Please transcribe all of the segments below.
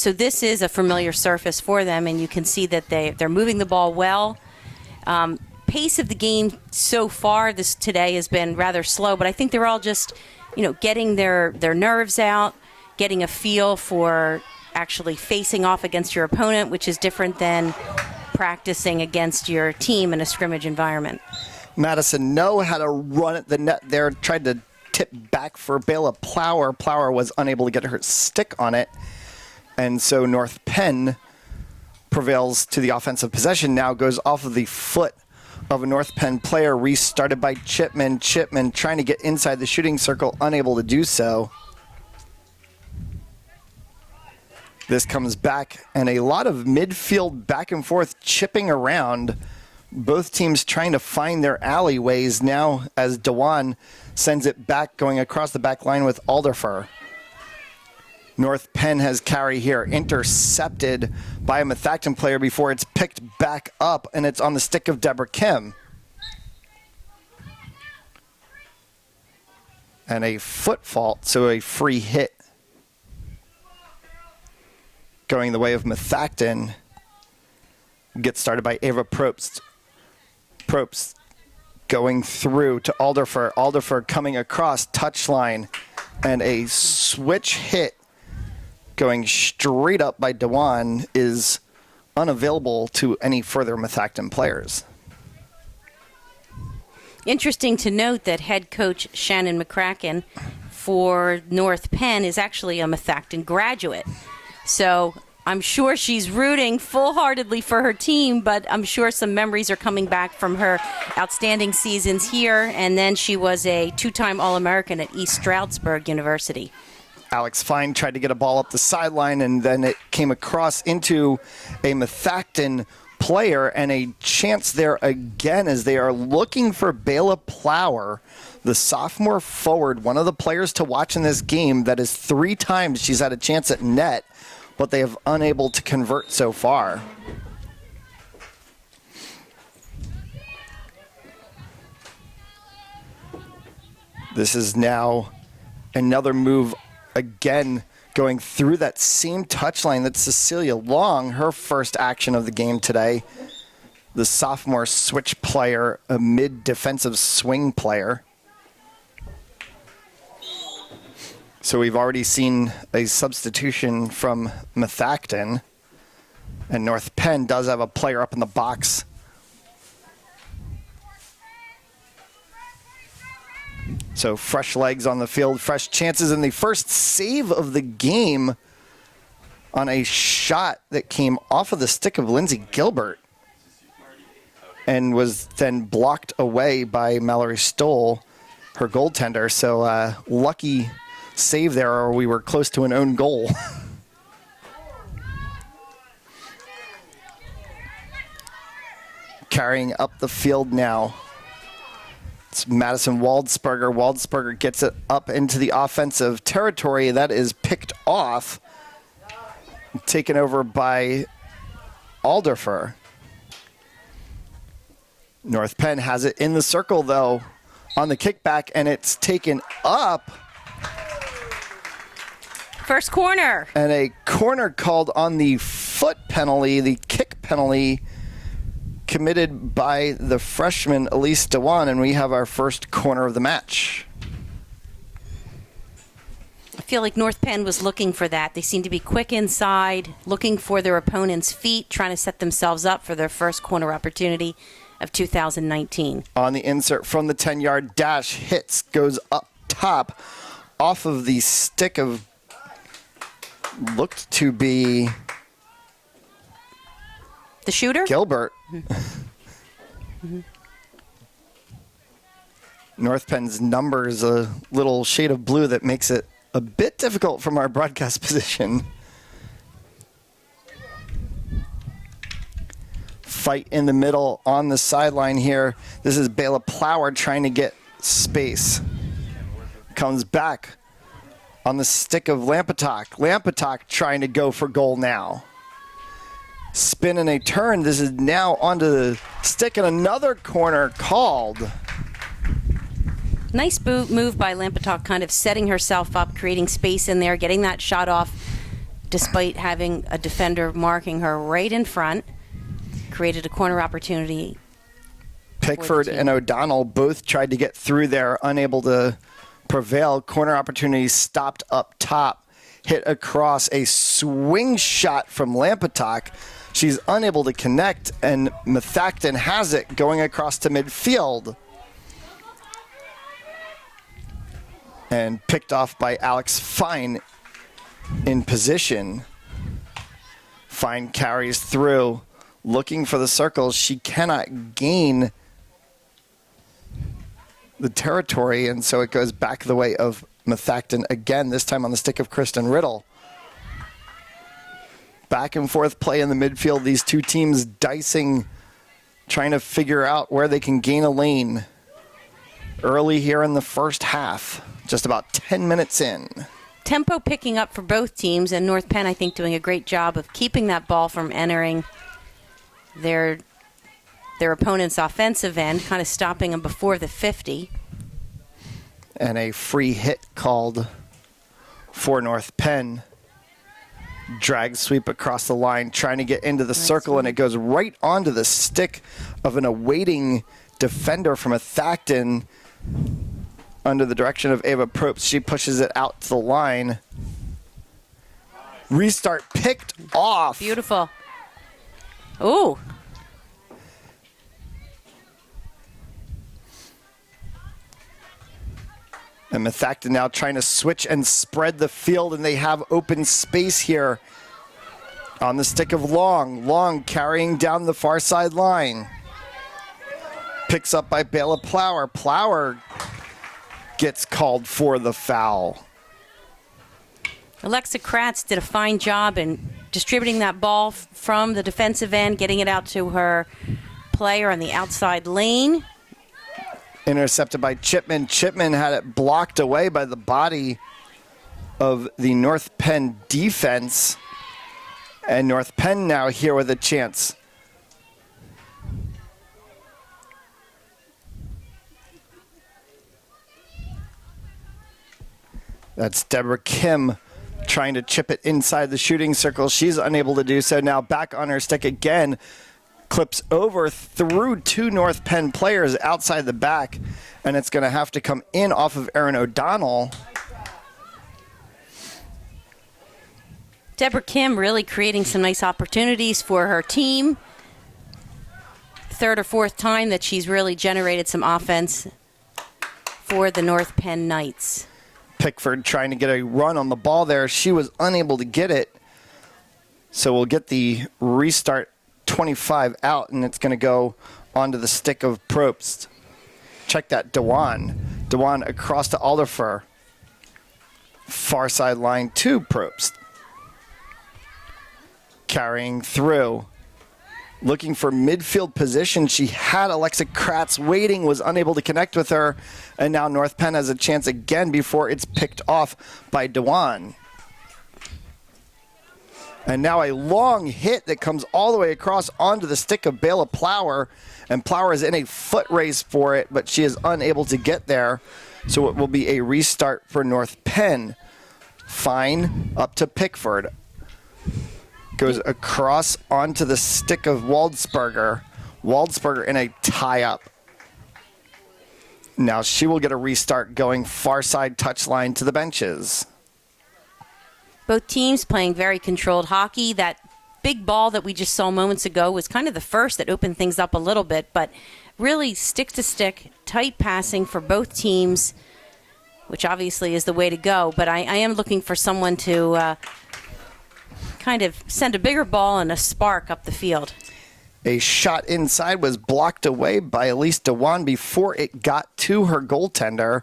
So this is a familiar surface for them, and you can see that they're moving the ball well. Pace of the game so far today has been rather slow, but I think they're all just, getting their nerves out, getting a feel for actually facing off against your opponent, which is different than practicing against your team in a scrimmage environment. Madison know how to run at the net there, tried to tip back for Bela Plower. Plower was unable to get her stick on it, and so North Penn prevails to the offensive possession, now goes off of the foot of a North Penn player, restarted by Chipman. Chipman trying to get inside the shooting circle, unable to do so. This comes back, and a lot of midfield back and forth chipping around. Both teams trying to find their alleyways now as Dewan sends it back, going across the back line with Alderfer. North Penn has carry here, intercepted by a Methacton player before it's picked back up, and it's on the stick of Deborah Kim. And a foot fault, so a free hit going the way of Methacton. Gets started by Ava Probst. Probst going through to Alderfer. Alderfer coming across touchline, and a switch hit going straight up by Dewan is unavailable to any further Methacton players. Interesting to note that head coach Shannon McCracken for North Penn is actually a Methacton graduate. So I'm sure she's rooting full-heartedly for her team, but I'm sure some memories are coming back from her outstanding seasons here, and then she was a two-time All-American at East Stroudsburg University. Alex Fine tried to get a ball up the sideline, and then it came across into a Methacton player, and a chance there again as they are looking for Bela Plower, the sophomore forward, one of the players to watch in this game. That is 3 times she's had a chance at net, but they have unable to convert so far. This is now another move again going through that same touchline. That's Cecilia Long, her first action of the game today. The sophomore switch player, a mid-defensive swing player. So we've already seen a substitution from Methacton, and North Penn does have a player up in the box. So fresh legs on the field, fresh chances, and the first save of the game on a shot that came off of the stick of Lindsay Gilbert and was then blocked away by Mallory Stoll, her goaltender. So lucky save there, or we were close to an own goal. Carrying up the field now, it's Madison Waldsperger. Waldsperger gets it up into the offensive territory. That is picked off, taken over by Alderfer. North Penn has it in the circle, though, on the kickback, and it's taken up. First corner. And a corner called on the foot penalty, the kick penalty committed by the freshman Elise Dewan, and we have our first corner of the match. I feel like North Penn was looking for that. They seem to be quick inside, looking for their opponent's feet, trying to set themselves up for their first corner opportunity of 2019. On the insert from the 10-yard dash, hits, goes up top off of the stick of, looked to be the shooter? Gilbert. Mm-hmm. North Penn's number is a little shade of blue that makes it a bit difficult from our broadcast position. Fight in the middle on the sideline here. This is Bela Plower trying to get space. Comes back on the stick of Lampetok. Lampetok trying to go for goal now. Spin and a turn. This is now onto the stick, and another corner called. Nice move by Lampetok, kind of setting herself up, creating space in there, getting that shot off despite having a defender marking her right in front, created a corner opportunity. Pickford and O'Donnell both tried to get through there, unable to prevail. Corner opportunity stopped up top, hit across, a swing shot from Lampetok. She's unable to connect, and Methacton has it going across to midfield. And picked off by Alex Fine in position. Fine carries through, looking for the circles. She cannot gain the territory, and so it goes back the way of Methacton again, this time on the stick of Kristen Riddle. Back and forth play in the midfield. These two teams dicing, trying to figure out where they can gain a lane. Early here in the first half, just about 10 minutes in. Tempo picking up for both teams, and North Penn, I think, doing a great job of keeping that ball from entering their opponent's offensive end, kind of stopping them before the 50. And a free hit called for North Penn. Drag sweep across the line, trying to get into the circle, and it goes right onto the stick of an awaiting defender from Methacton under the direction of Ava Probst. She pushes it out to the line. Restart picked off. Beautiful. Ooh. And Methacton now trying to switch and spread the field, and they have open space here on the stick of Long. Long carrying down the far side line. Picks up by Bela Plower. Plower gets called for the foul. Alexa Kratz did a fine job in distributing that ball from the defensive end, getting it out to her player on the outside lane. Intercepted by Chipman. Chipman had it blocked away by the body of the North Penn defense. And North Penn now here with a chance. That's Deborah Kim trying to chip it inside the shooting circle. She's unable to do so. Now back on her stick again. Clips over through two North Penn players outside the back, and it's going to have to come in off of Erin O'Donnell. Deborah Kim really creating some nice opportunities for her team. Third or fourth time that she's really generated some offense for the North Penn Knights. Pickford trying to get a run on the ball there. She was unable to get it. So we'll get the restart 25 out, and it's going to go onto the stick of Probst. Check that, Dewan. Dewan across to Alderfer. Far side line to Probst. Carrying through. Looking for midfield position. She had Alexa Kratz waiting, was unable to connect with her, and now North Penn has a chance again before it's picked off by Dewan. And now a long hit that comes all the way across onto the stick of Bela Plower. And Plower is in a foot race for it, but she is unable to get there. So it will be a restart for North Penn. Fine up to Pickford. Goes across onto the stick of Waldsberger. Waldsberger in a tie-up. Now she will get a restart going far side touchline to the benches. Both teams playing very controlled hockey. That big ball that we just saw moments ago was kind of the first that opened things up a little bit, but really stick-to-stick, tight passing for both teams, which obviously is the way to go. But I am looking for someone to kind of send a bigger ball and a spark up the field. A shot inside was blocked away by Elise Dewan before it got to her goaltender.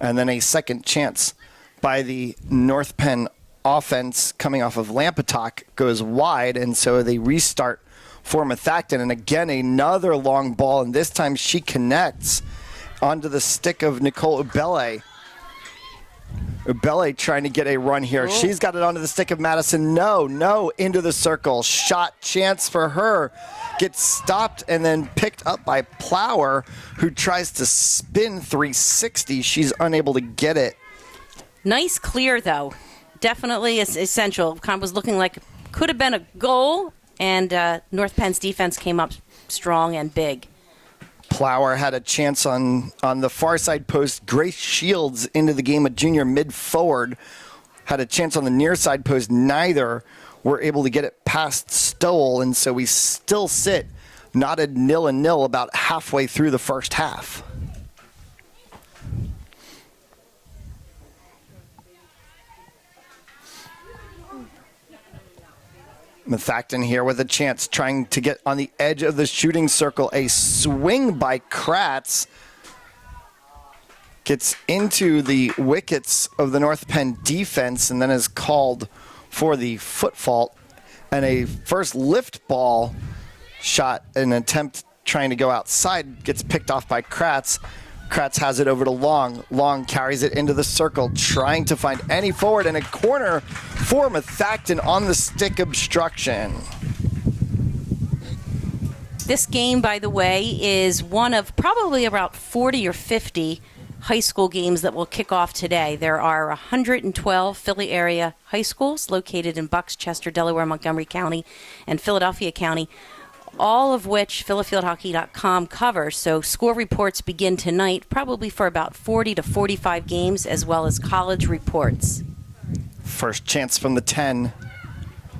And then a second chance by the North Penn offense coming off of Lampetok goes wide, and so they restart for Methacton. And again, another long ball, and this time she connects onto the stick of Nicole Ubele. Ubele trying to get a run here. Oh. She's got it onto the stick of Madison. No, into the circle. Shot chance for her. Gets stopped and then picked up by Plower, who tries to spin 360. She's unable to get it. Nice clear, though. definitely is essential. Kind of was looking like could have been a goal, and North Penn's defense came up strong and big. Plower had a chance on the far side post. Grace Shields into the game, a junior mid forward, had a chance on the near side post. Neither were able to get it past Stowell, and so we still sit knotted 0-0 about halfway through the first half. Methacton here with a chance, trying to get on the edge of the shooting circle. A swing by Kratz gets into the wickets of the North Penn defense and then is called for the foot fault. And a first lift ball shot, an attempt trying to go outside, gets picked off by Kratz. Kratz has it over to Long. Long carries it into the circle, trying to find any forward, and a corner for Methacton on the stick obstruction. This game, by the way, is one of probably about 40 or 50 high school games that will kick off today. There are 112 Philly area high schools located in Bucks, Chester, Delaware, Montgomery County, and Philadelphia County, all of which PhilaFieldHockey.com covers. So score reports begin tonight, probably for about 40 to 45 games, as well as college reports. First chance from the 10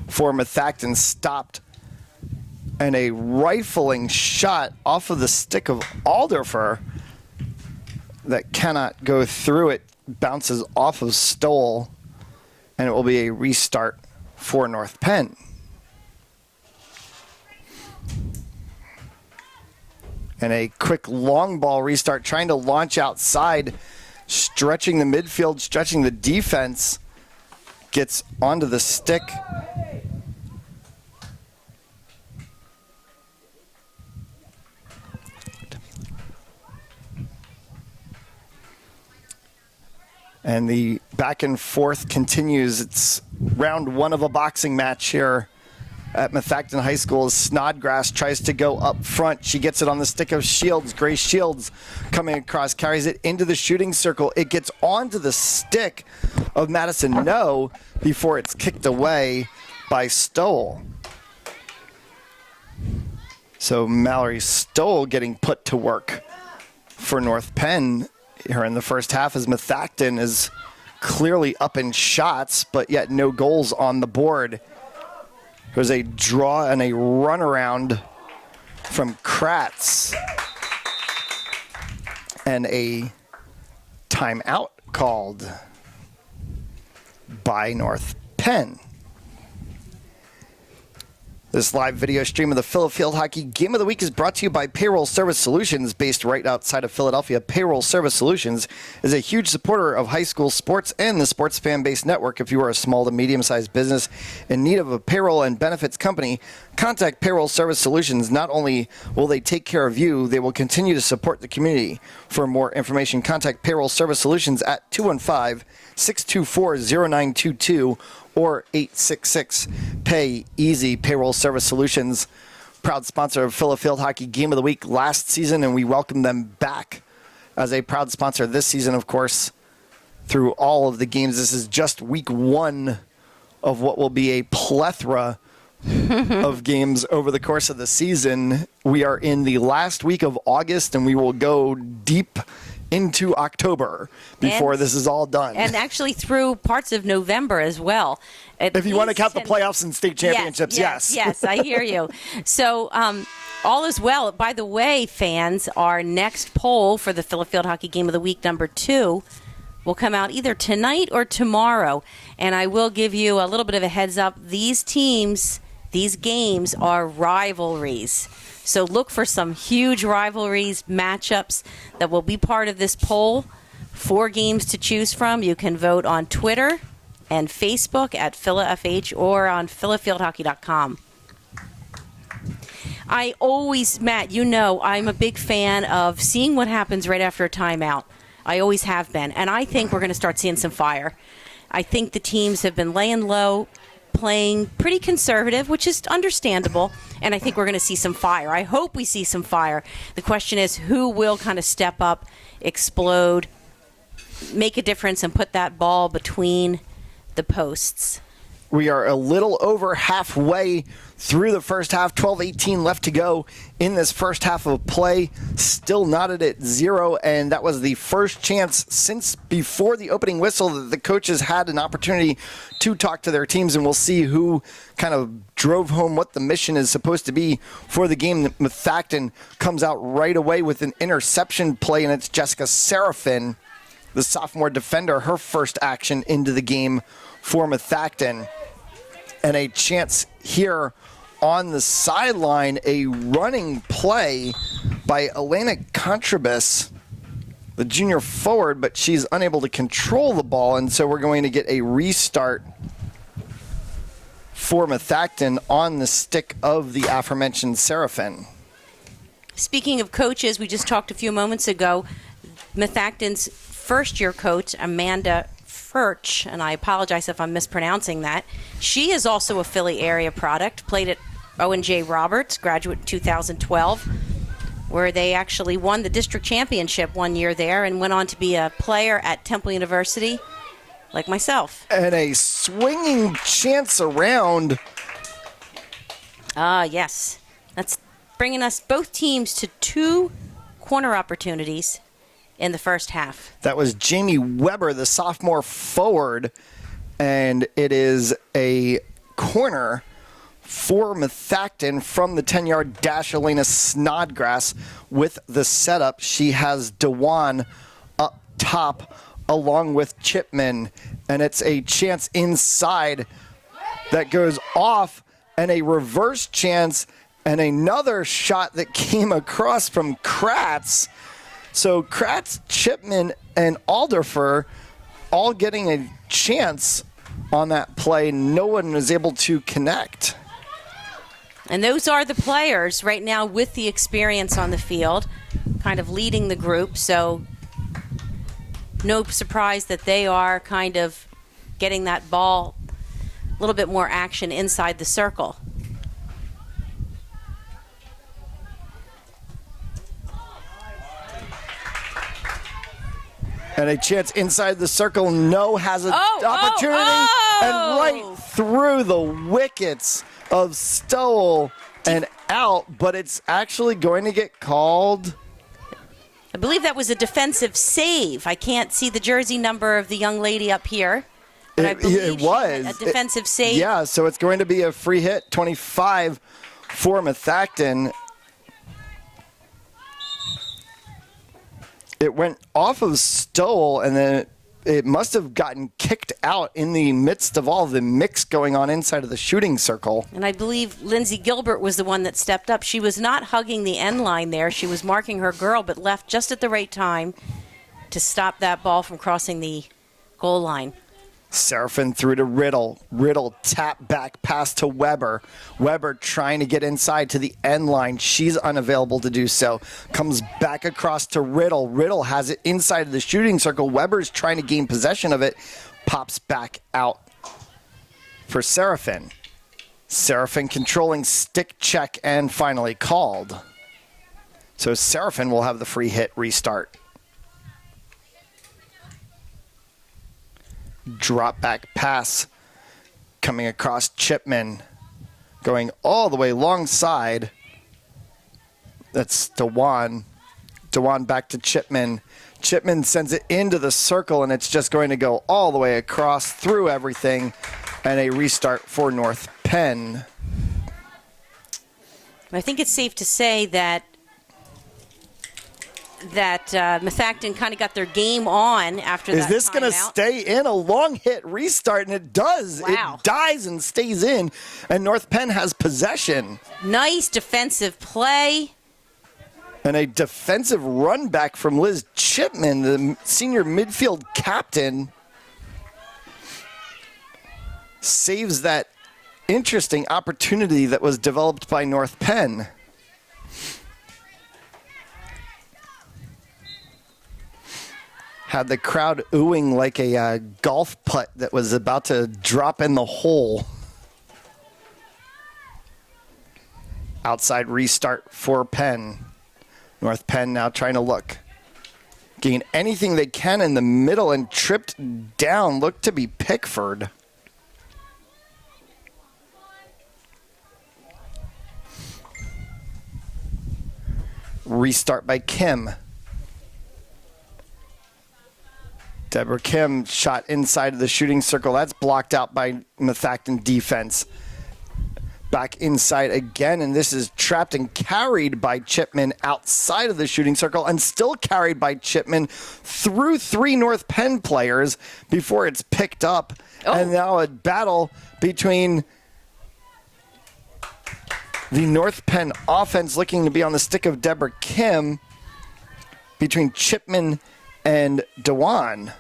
for Methacton, stopped, and a rifling shot off of the stick of Alderfer that cannot go through it, bounces off of Stowell, and it will be a restart for North Penn. And a quick long ball restart, trying to launch outside, stretching the midfield, stretching the defense, gets onto the stick. And the back and forth continues. It's round one of a boxing match here at Methacton High School as Snodgrass tries to go up front. She gets it on the stick of Shields. Grace Shields coming across, carries it into the shooting circle. It gets onto the stick of Madison No before it's kicked away by Stowell. So Mallory Stowell getting put to work for North Penn here in the first half, as Methacton is clearly up in shots, but yet no goals on the board. There's a draw and a runaround from Kratz, and a timeout called by North Penn. This live video stream of the Phila Field Hockey Game of the Week is brought to you by Payroll Service Solutions, based right outside of Philadelphia. Payroll Service Solutions is a huge supporter of high school sports and the sports fan-based network. If you are a small to medium-sized business in need of a payroll and benefits company, contact Payroll Service Solutions. Not only will they take care of you, they will continue to support the community. For more information, contact Payroll Service Solutions at 215-624-0922 or 866-PAY-EASY. Payroll Service Solutions, proud sponsor of Phila Field Hockey Game of the Week last season, and we welcome them back as a proud sponsor this season, of course, through all of the games. This is just week one of what will be a plethora of games over the course of the season. We are in the last week of August, and we will go deep into October before this is all done. And actually through parts of November as well. If you want to count the playoffs and state championships, yes. Yes, I hear you. So all is well. By the way, fans, our next poll for the Phila Field Hockey Game of the Week number 2 will come out either tonight or tomorrow. And I will give you a little bit of a heads up. These teams, these games are rivalries. So look for some huge rivalries, matchups that will be part of this poll. 4 games to choose from. You can vote on Twitter and Facebook at PhilaFH or on PhilaFieldHockey.com. I always, Matt, you know, I'm a big fan of seeing what happens right after a timeout. I always have been. And I think we're going to start seeing some fire. I think the teams have been laying low, playing pretty conservative, which is understandable, and I think we're going to see some fire. I hope we see some fire. The question is, who will kind of step up, explode, make a difference, and put that ball between the posts. We are a little over halfway through the first half, 12-18 left to go in this first half of play. Still knotted at 0, and that was the first chance since before the opening whistle that the coaches had an opportunity to talk to their teams, and we'll see who kind of drove home what the mission is supposed to be for the game. Methacton comes out right away with an interception play, and it's Jessica Seraphin, the sophomore defender, her first action into the game for Methacton. And a chance here on the sideline, a running play by Elena Contrabus, the junior forward, but she's unable to control the ball, and so we're going to get a restart for Methacton on the stick of the aforementioned Seraphin. Speaking of coaches, we just talked a few moments ago, Methacton's first-year coach, Amanda Furch, and I apologize if I'm mispronouncing that. She is also a Philly area product, played at Owen J. Roberts, graduate in 2012, where they actually won the district championship one year there and went on to be a player at Temple University, like myself. And a swinging chance around. Yes. That's bringing us both teams to 2 corner opportunities in the first half. That was Jamie Weber, the sophomore forward, and it is a corner for Methacton from the 10-yard dash. Elena Snodgrass with the setup. She has DeJuan up top along with Chipman, and it's a chance inside that goes off, and a reverse chance, and another shot that came across from Kratz. So Kratz, Chipman, and Alderfer all getting a chance on that play. No one was able to connect. And those are the players right now with the experience on the field, kind of leading the group. So no surprise that they are kind of getting that ball a little bit more action inside the circle. And a chance inside the circle. No has an opportunity. And right through the wickets of Stowell and out. But it's actually going to get called. I believe that was a defensive save. I can't see the jersey number of the young lady up here. But I believe it was a defensive save. Yeah, so it's going to be a free hit, 25 for Methacton. It went off of Stowell, and then it must have gotten kicked out in the midst of all the mix going on inside of the shooting circle. And I believe Lindsay Gilbert was the one that stepped up. She was not hugging the end line there. She was marking her girl, but left just at the right time to stop that ball from crossing the goal line. Seraphin through to Riddle. Riddle tap back pass to Weber. Weber trying to get inside to the end line. She's unavailable to do so. Comes back across to Riddle. Riddle has it inside of the shooting circle. Weber's trying to gain possession of it. Pops back out for Seraphin. Seraphin controlling stick check and finally called. So Seraphin will have the free hit restart. Drop back pass coming across Chipman, going all the way long side. That's DeJuan. DeJuan back to Chipman. Chipman sends it into the circle, and it's just going to go all the way across through everything, and a restart for North Penn. I think it's safe to say that Methacton kind of got their game on after that. Is this going to stay in? A long hit restart, and it does. Wow. It dies and stays in, and North Penn has possession. Nice defensive play. And a defensive run back from Liz Chipman, the senior midfield captain, saves that interesting opportunity that was developed by North Penn. Had the crowd oohing like a golf putt that was about to drop in the hole. Outside restart for Penn. North Penn now trying to gain anything they can in the middle, and tripped down. Looked to be Pickford. Restart by Kim. Deborah Kim shot inside of the shooting circle. That's blocked out by Methacton defense. Back inside again, and this is trapped and carried by Chipman outside of the shooting circle, and still carried by Chipman through 3 North Penn players before it's picked up. Oh. And now a battle between the North Penn offense looking to be on the stick of Deborah Kim, between Chipman and Dewan.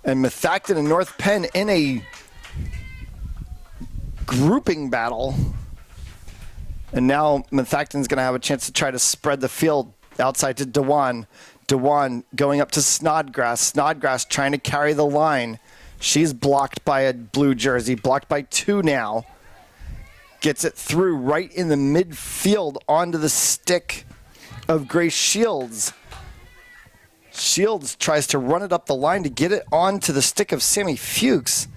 And Methacton and North Penn in a grouping battle. And now Methacton's going to have a chance to try to spread the field outside to Dewan. Dewan going up to Snodgrass. Snodgrass trying to carry the line. She's blocked by a blue jersey. Blocked by 2 now. Gets it through right in the midfield onto the stick of Grace Shields. Shields tries to run it up the line to get it onto the stick of Sammy Fuchs,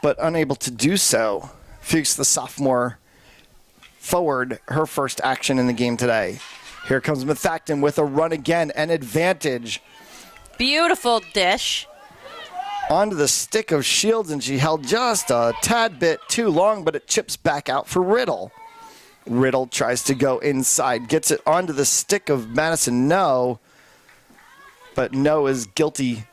but unable to do so. Fuchs, the sophomore forward, her first action in the game today. Here comes Methacton with a run again, an advantage. Beautiful dish. Onto the stick of Shields, and she held just a tad bit too long, but it chips back out for Riddle. Riddle tries to go inside, gets it onto the stick of Madison No, but No is guilty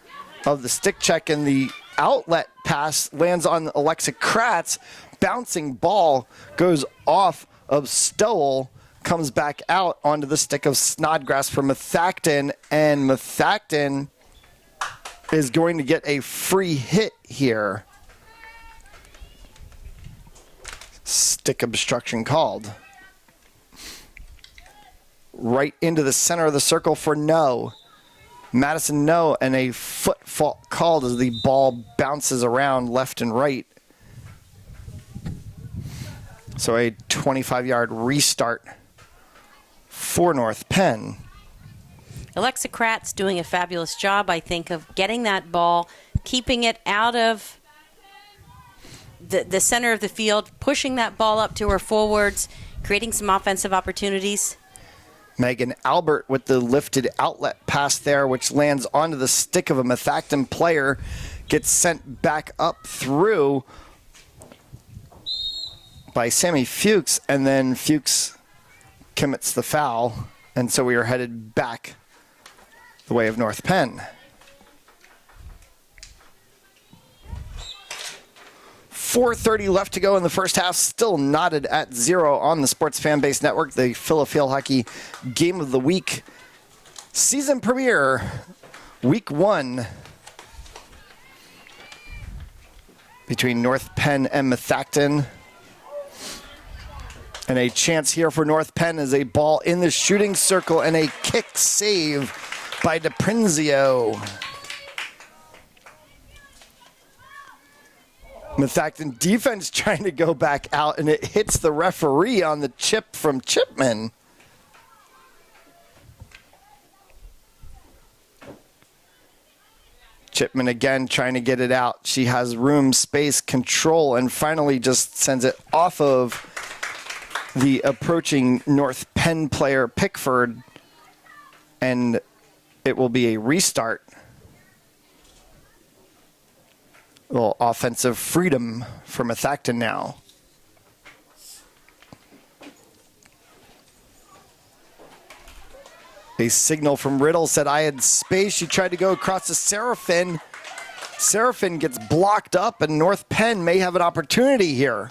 of the stick check, and the outlet pass lands on Alexa Kratz. Bouncing ball goes off of Stowell, comes back out onto the stick of Snodgrass for Methacton, and Methacton is going to get a free hit here. Stick obstruction called. Right into the center of the circle for No. Madison No, and a foot fault called as the ball bounces around left and right. So a 25-yard restart for North Penn. Alexa Kratz doing a fabulous job, I think, of getting that ball, keeping it out of the center of the field, pushing that ball up to her forwards, creating some offensive opportunities. Megan Albert with the lifted outlet pass there, which lands onto the stick of a Methacton player, gets sent back up through by Sammy Fuchs, and then Fuchs commits the foul, and so we are headed back the way of North Penn. 4:30 left to go in the first half, still knotted at 0 on the Sports Fan Base Network. The Phila Field Hockey Game of the Week season premiere, week 1, between North Penn and Methacton. And a chance here for North Penn is a ball in the shooting circle and a kick save by DePrinzio. Methacton defense trying to go back out, and it hits the referee on the chip from Chipman. Chipman again trying to get it out. She has room, space, control, and finally just sends it off of the approaching North Penn player, Pickford, and it will be a restart. A little offensive freedom for Methacton now. A signal from Riddle said I had space. She tried to go across to Seraphin. Seraphin gets blocked up, and North Penn may have an opportunity here.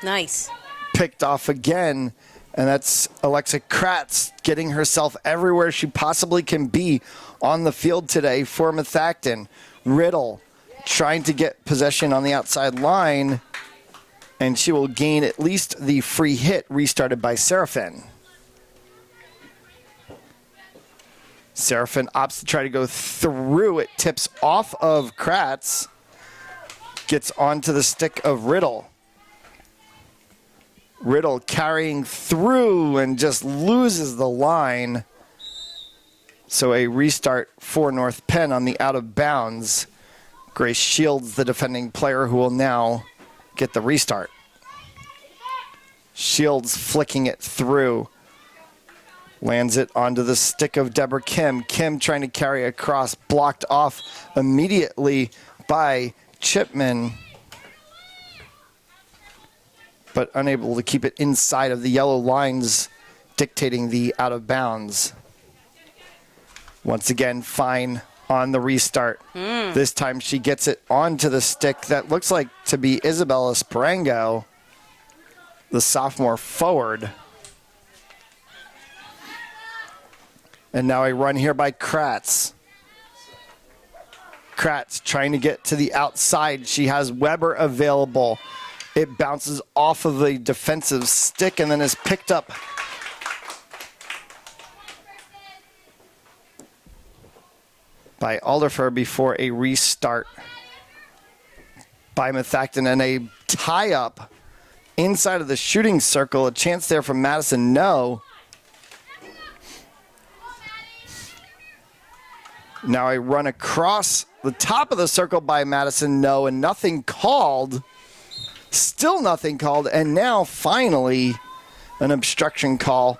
Nice. Picked off again, and that's Alexa Kratz getting herself everywhere she possibly can be on the field today for Methacton. Riddle trying to get possession on the outside line, and she will gain at least the free hit restarted by Seraphin. Seraphin opts to try to go through. It tips off of Kratz, gets onto the stick of Riddle. Riddle carrying through and just loses the line. So a restart for North Penn on the out of bounds. Grace Shields, the defending player, who will now get the restart. Shields flicking it through. Lands it onto the stick of Deborah Kim. Kim trying to carry across, blocked off immediately by Chipman, but unable to keep it inside of the yellow lines, dictating the out of bounds. Once again, Fine on the restart. This time she gets it onto the stick that looks like to be Isabella Sparango, the sophomore forward. And now a run here by Kratz. Kratz trying to get to the outside. She has Weber available. It bounces off of the defensive stick and then is picked up by Alderfer before a restart by Methacton, and a tie-up inside of the shooting circle. A chance there from Madison. No. Now a run across the top of the circle by Madison. No, and nothing called. Still nothing called, and now finally an obstruction call.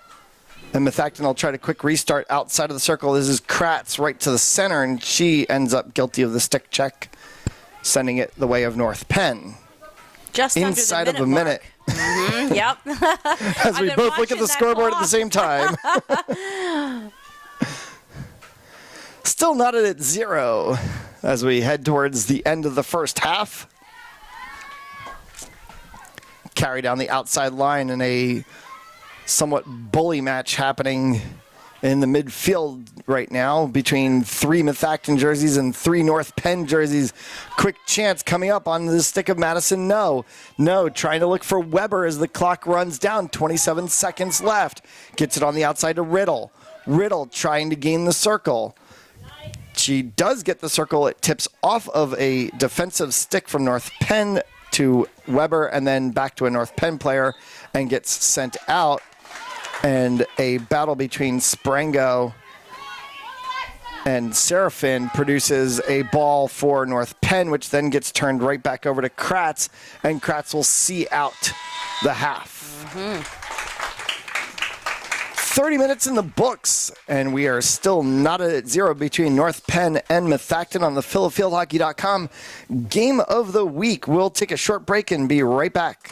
And Methacton will try to quick restart outside of the circle. This is Kratz right to the center, and she ends up guilty of the stick check, sending it the way of North Penn. Just inside under the of a minute. Mm-hmm, yep. As we both look at the scoreboard at the same time. Still knotted at 0 as we head towards the end of the first half. Carry down the outside line in a somewhat bully match happening in the midfield right now between 3 Methacton jerseys and 3 North Penn jerseys. Quick chance coming up on the stick of Madison. No, trying to look for Weber as the clock runs down. 27 seconds left. Gets it on the outside to Riddle. Riddle trying to gain the circle. She does get the circle. It tips off of a defensive stick from North Penn to Weber and then back to a North Penn player and gets sent out. And a battle between Sparango and Seraphin produces a ball for North Penn, which then gets turned right back over to Kratz, and Kratz will see out the half. 30 minutes in the books, and we are still not at 0 between North Penn and Methacton on the PhilaFieldHockey.com Game of the Week. We'll take a short break and be right back.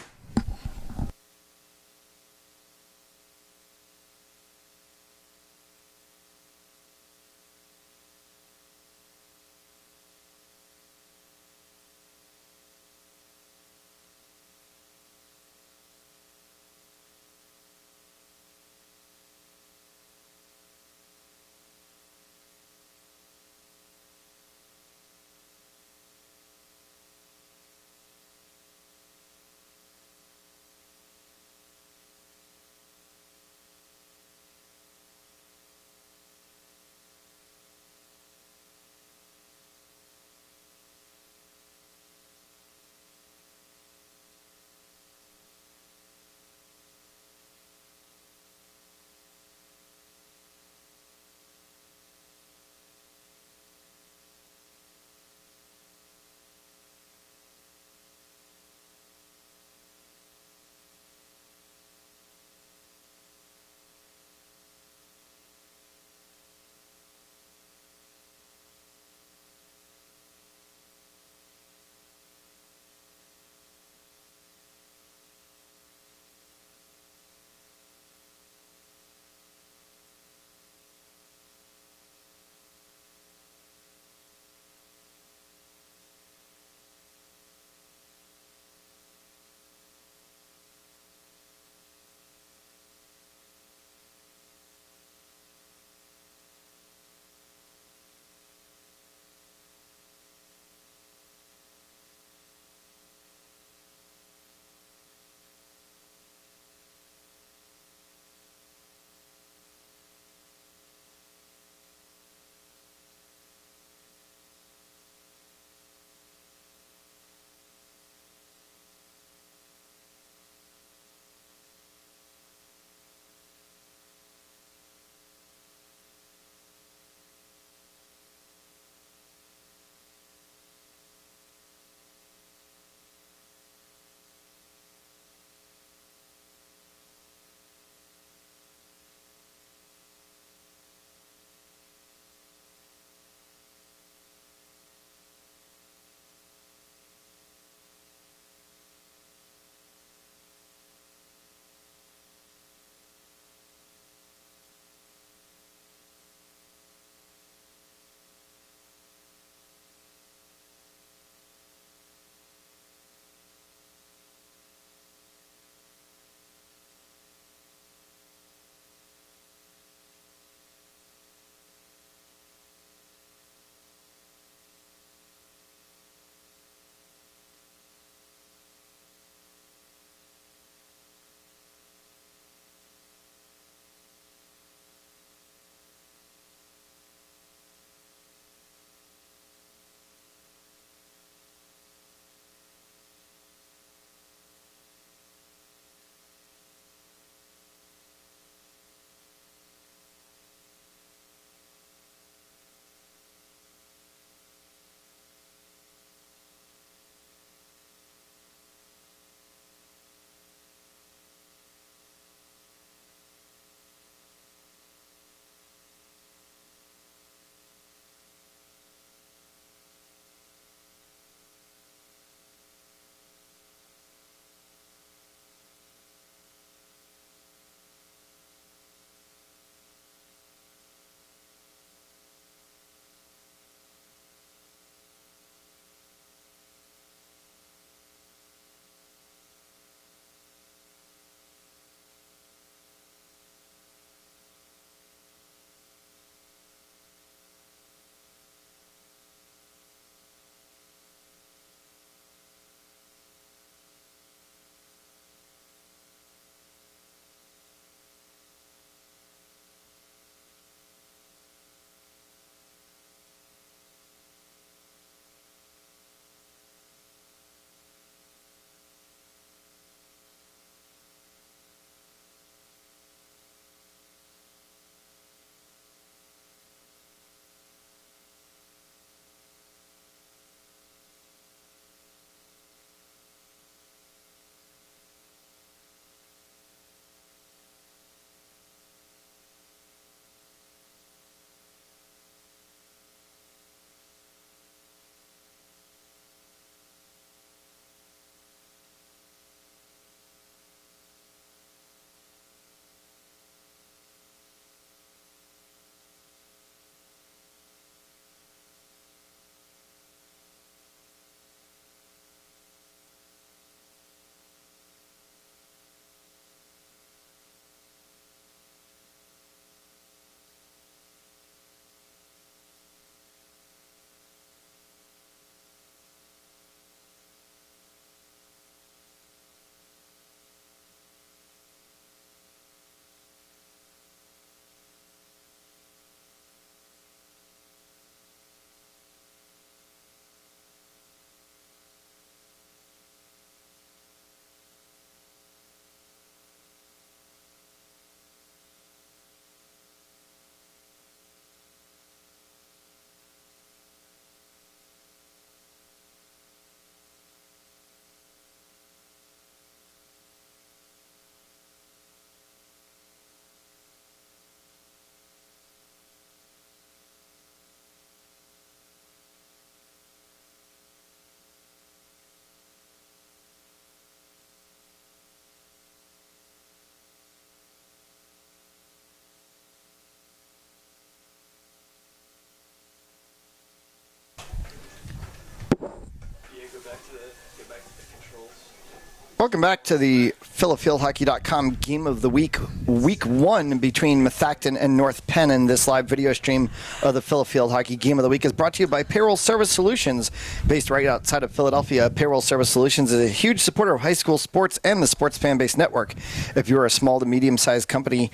Welcome back to the PhilaFieldHockey.com Game of the Week, Week 1 between Methacton and North Penn. And this live video stream of the Phila Field Hockey Game of the Week is brought to you by Payroll Service Solutions. Based right outside of Philadelphia, Payroll Service Solutions is a huge supporter of high school sports and the Sports Fan Base Network. If you're a small to medium-sized company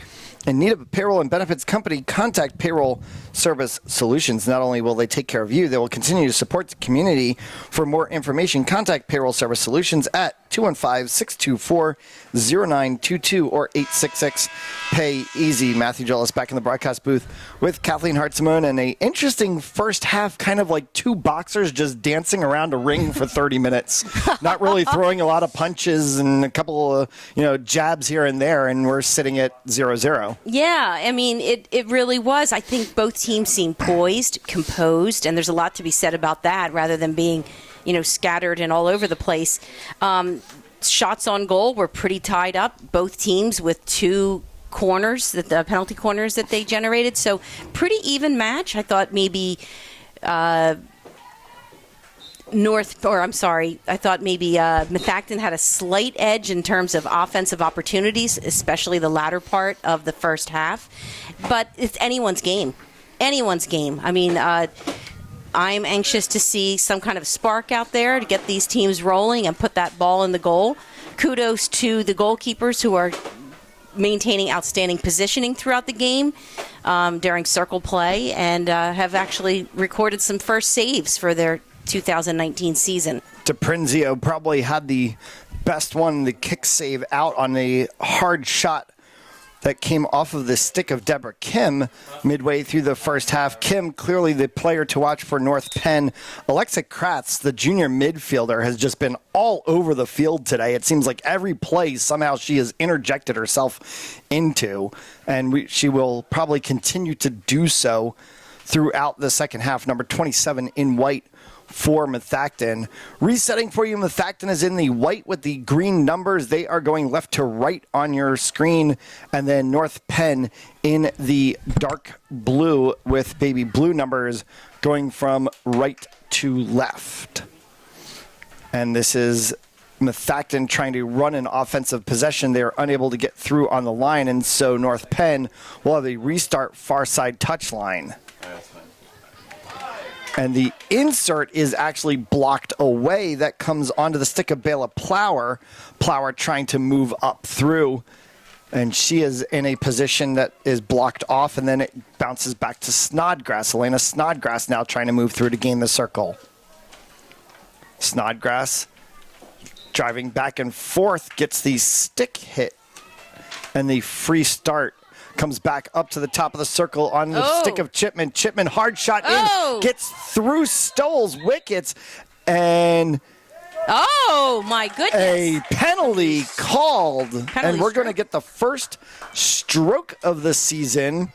in need of a payroll and benefits company, contact Payroll Service Solutions. Not only will they take care of you, they will continue to support the community. For more information, contact Payroll Service Solutions at 215-624-0922 or 866-PAY-EASY. Matthew Jellis back in the broadcast booth with Kathleen Hart-Simone, and an interesting first half, kind of like two boxers just dancing around a ring for 30 minutes. Not really throwing a lot of punches and a couple of jabs here and there, and we're sitting at 0-0. Yeah, I mean, it really was. I think both teams seemed poised, composed, and there's a lot to be said about that rather than being scattered and all over the place. Shots on goal were pretty tied up, both teams with two corners, the penalty corners that they generated. So pretty even match. I thought maybe Methacton had a slight edge in terms of offensive opportunities, especially the latter part of the first half. But it's anyone's game. Anyone's game. I mean, I'm anxious to see some kind of spark out there to get these teams rolling and put that ball in the goal. Kudos to the goalkeepers who are maintaining outstanding positioning throughout the game during circle play and have actually recorded some first saves for their 2019 season. DePrinzio probably had the best one, the kick save out on a hard shot that came off of the stick of Deborah Kim midway through the first half. Kim, clearly the player to watch for North Penn. Alexa Kratz, the junior midfielder, has just been all over the field today. It seems like every play somehow she has interjected herself into, and she will probably continue to do so throughout the second half. Number 27 in white for Methacton. Resetting for you, Methacton is in the white with the green numbers. They are going left to right on your screen. And then North Penn in the dark blue with baby blue numbers going from right to left. And this is Methacton trying to run an offensive possession. They are unable to get through on the line, and so North Penn will have a restart far side touch line. And the insert is actually blocked away. That comes onto the stick of Bela Plower. Plower trying to move up through. And she is in a position that is blocked off, and then it bounces back to Snodgrass. Elena Snodgrass now trying to move through to gain the circle. Snodgrass driving back and forth, gets the stick hit. And the free start comes back up to the top of the circle on the stick of Chipman. Chipman, hard shot in, gets through Stoll's wickets, and oh my goodness, a penalty called. And we're going to get the first stroke of the season.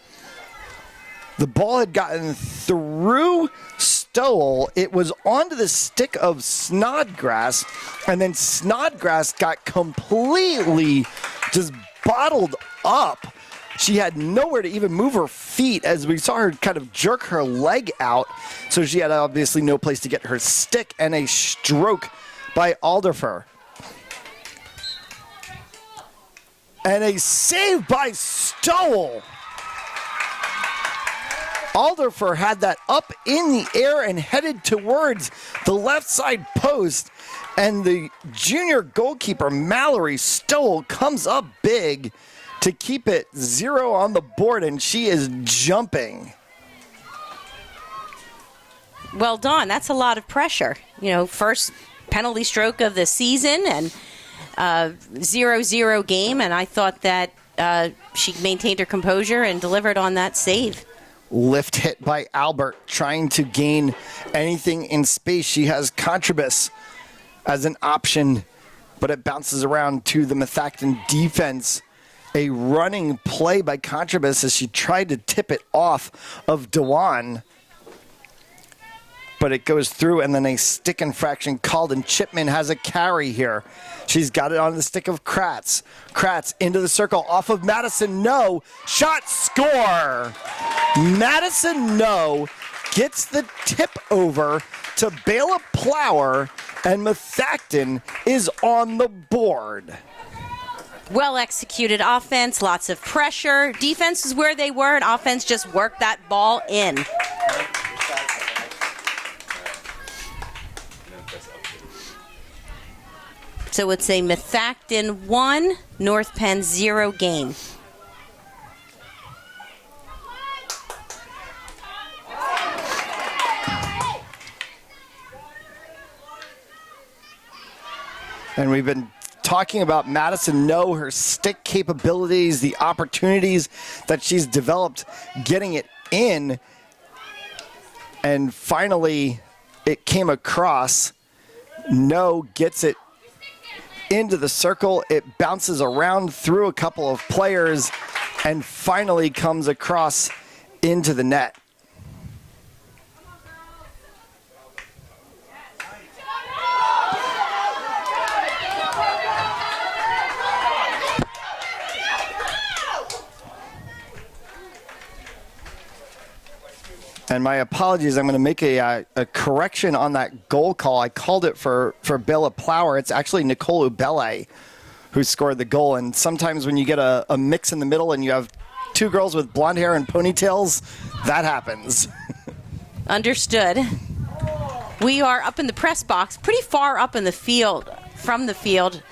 The ball had gotten through Stoll. It was onto the stick of Snodgrass, and then Snodgrass got completely just bottled up. She had nowhere to even move her feet as we saw her kind of jerk her leg out. So she had obviously no place to get her stick, and a stroke by Alderfer. And a save by Stoll. Alderfer had that up in the air and headed towards the left side post. And the junior goalkeeper, Mallory Stoll, comes up big to keep it 0 on the board, and she is jumping. Well done. That's a lot of pressure. First penalty stroke of the season and 0-0 game, and I thought that she maintained her composure and delivered on that save. Lift hit by Albert, trying to gain anything in space. She has Contrabus as an option, but it bounces around to the Methacton defense. A running play by Contrabus as she tried to tip it off of Dewan. But it goes through, and then a stick infraction called, and Chipman has a carry here. She's got it on the stick of Kratz. Kratz into the circle off of Madison. No. Shot, score. Madison, no. gets the tip over to Phila Flower, and Methacton is on the board. Well executed offense, lots of pressure. Defense is where they were, and offense just worked that ball in. So it's a Methacton 1, North Penn 0 game. And we've been talking about Madison No, her stick capabilities, the opportunities that she's developed getting it in. And finally, it came across. No gets it into the circle. It bounces around through a couple of players and finally comes across into the net. And my apologies, I'm going to make a correction on that goal call. I called it for Phila Flower. It's actually Nicole Ubele who scored the goal. And sometimes when you get a mix in the middle and you have two girls with blonde hair and ponytails, that happens. Understood. We are up in the press box, pretty far up in the field, from the field.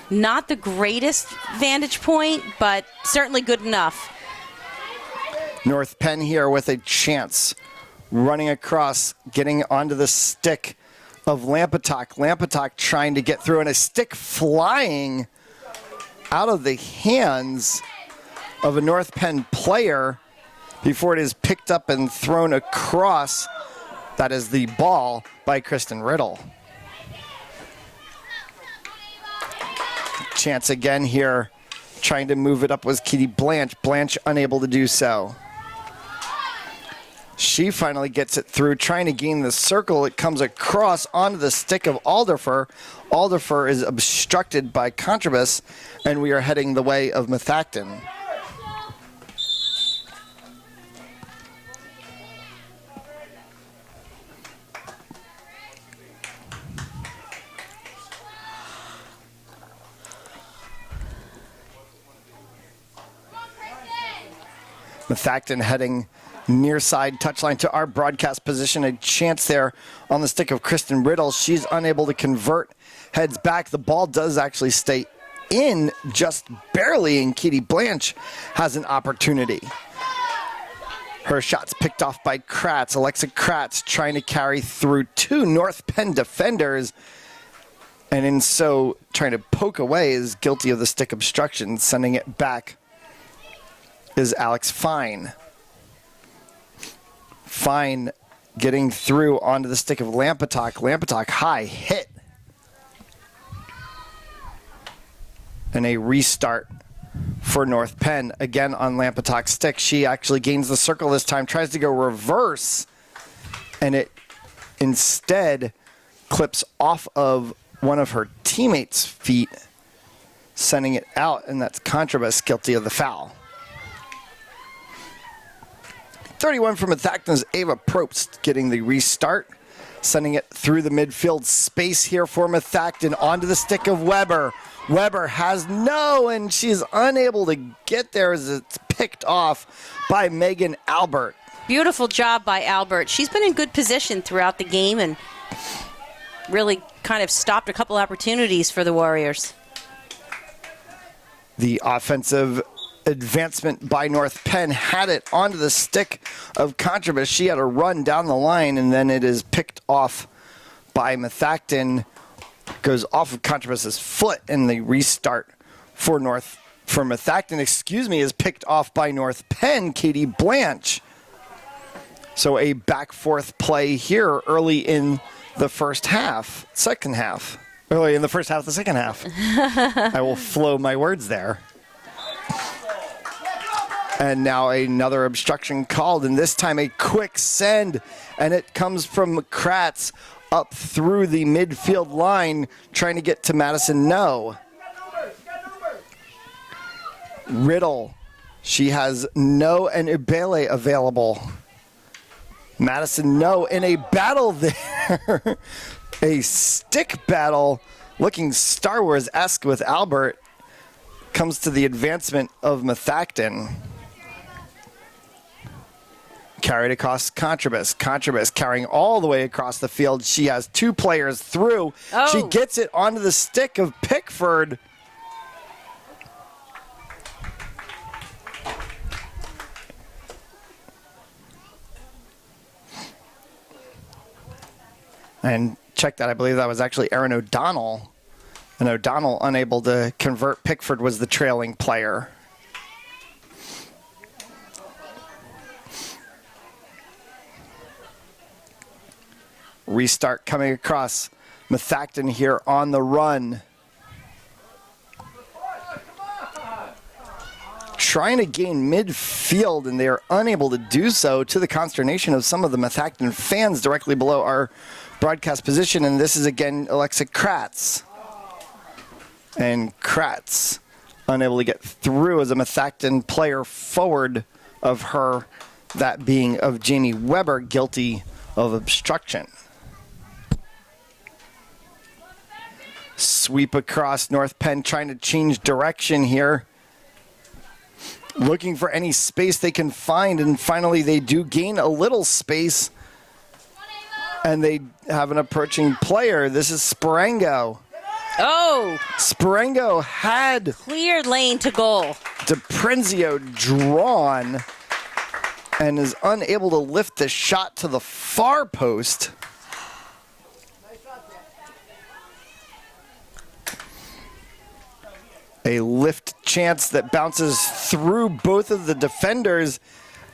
Not the greatest vantage point, but certainly good enough. North Penn here with a chance, running across, getting onto the stick of Lampetok. Lampetok trying to get through, and a stick flying out of the hands of a North Penn player before it is picked up and thrown across. That is the ball by Kristen Riddle. Chance again here, trying to move it up was Kitty Blanche. Blanche unable to do so. She finally gets it through, trying to gain the circle. It comes across onto the stick of Alderfer. Alderfer is obstructed by Contrabus, and we are heading the way of Methacton. Methacton heading near side touchline to our broadcast position. A chance there on the stick of Kristen Riddle. She's unable to convert. Heads back. The ball does actually stay in just barely, and Kitty Blanche has an opportunity. Her shot's picked off by Kratz. Alexa Kratz trying to carry through two North Penn defenders, and in so trying to poke away is guilty of the stick obstruction. Sending it back is Alex Fine. Fine getting through onto the stick of Lampetok. Lampetok high hit. And a restart for North Penn. Again on Lampetok's stick. She actually gains the circle this time, tries to go reverse, and it instead clips off of one of her teammates' feet, sending it out, and that's Contrabus, guilty of the foul. 31 from Methacton's Ava Probst getting the restart, sending it through the midfield space here for Methacton onto the stick of Weber. Weber has no, and she's unable to get there as it's picked off by Megan Albert. Beautiful job by Albert. She's been in good position throughout the game and really kind of stopped a couple opportunities for the Warriors. The offensive advancement by North Penn had it onto the stick of Contrabus. She had a run down the line, and then it is picked off by Methacton. Goes off of Contrabus's foot, and the restart for Methacton, is picked off by North Penn, Katie Blanche. So a back-forth play here early in the first half, second half. Early in the first half, the second half. I will flow my words there. And now another obstruction called, and this time a quick send, and it comes from Kratz up through the midfield line, trying to get to Madison No. Riddle, she has No and Ubele available. Madison, no, in a battle there. A stick battle looking Star Wars-esque with Albert comes to the advancement of Methacton. Carried across Contrabus. Contrabus carrying all the way across the field. She has 2 players through. Oh. She gets it onto the stick of Pickford. And check that, I believe that was actually Aaron O'Donnell. And O'Donnell, unable to convert, Pickford was the trailing player. Restart coming across. Methacton here on the run. Trying to gain midfield, and they are unable to do so, to the consternation of some of the Methacton fans directly below our broadcast position. And this is again Alexa Kratz. And Kratz unable to get through as a Methacton player forward of her, that being of Janie Weber, guilty of obstruction. Sweep across. North Penn trying to change direction here. Looking for any space they can find, and finally they do gain a little space. And they have an approaching player. This is Sparengo. Oh! Sparengo had Cleared lane to goal. DiPrenzio drawn and is unable to lift the shot to the far post. A lift chance that bounces through both of the defenders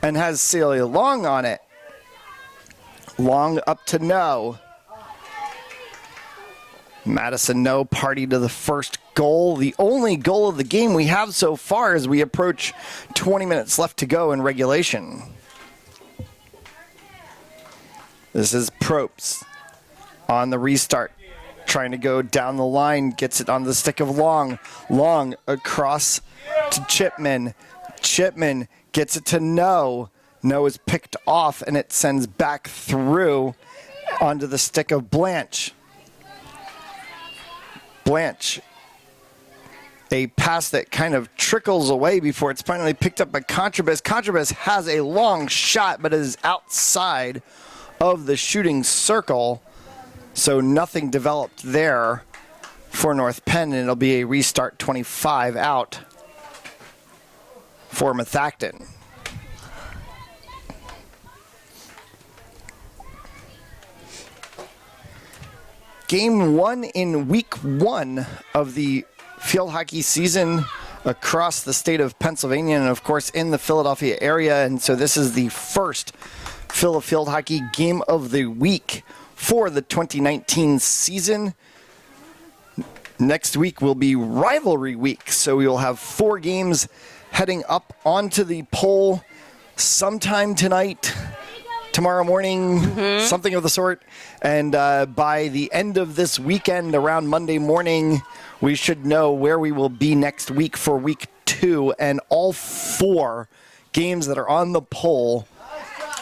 and has Celia Long on it. Long up to no. Madison no, party to the first goal. The only goal of the game we have so far as we approach 20 minutes left to go in regulation. This is Probst on the restart. Trying to go down the line, gets it on the stick of Long. Long across to Chipman. Chipman gets it to No. No is picked off, and it sends back through onto the stick of Blanche. Blanche, a pass that kind of trickles away before it's finally picked up by Contrabus. Contrabus has a long shot, but it is outside of the shooting circle. So nothing developed there for North Penn, and it'll be a restart 25 out for Methacton. Game 1 in week 1 of the field hockey season across the state of Pennsylvania and, of course, in the Philadelphia area. And so this is the first Phila Field Hockey Game of the Week for the 2019 season. Next week will be rivalry week, so we will have 4 games heading up onto the pole sometime tonight, tomorrow morning, something of the sort. And by the end of this weekend, around Monday morning, we should know where we will be next week for week 2, and all 4 games that are on the pole.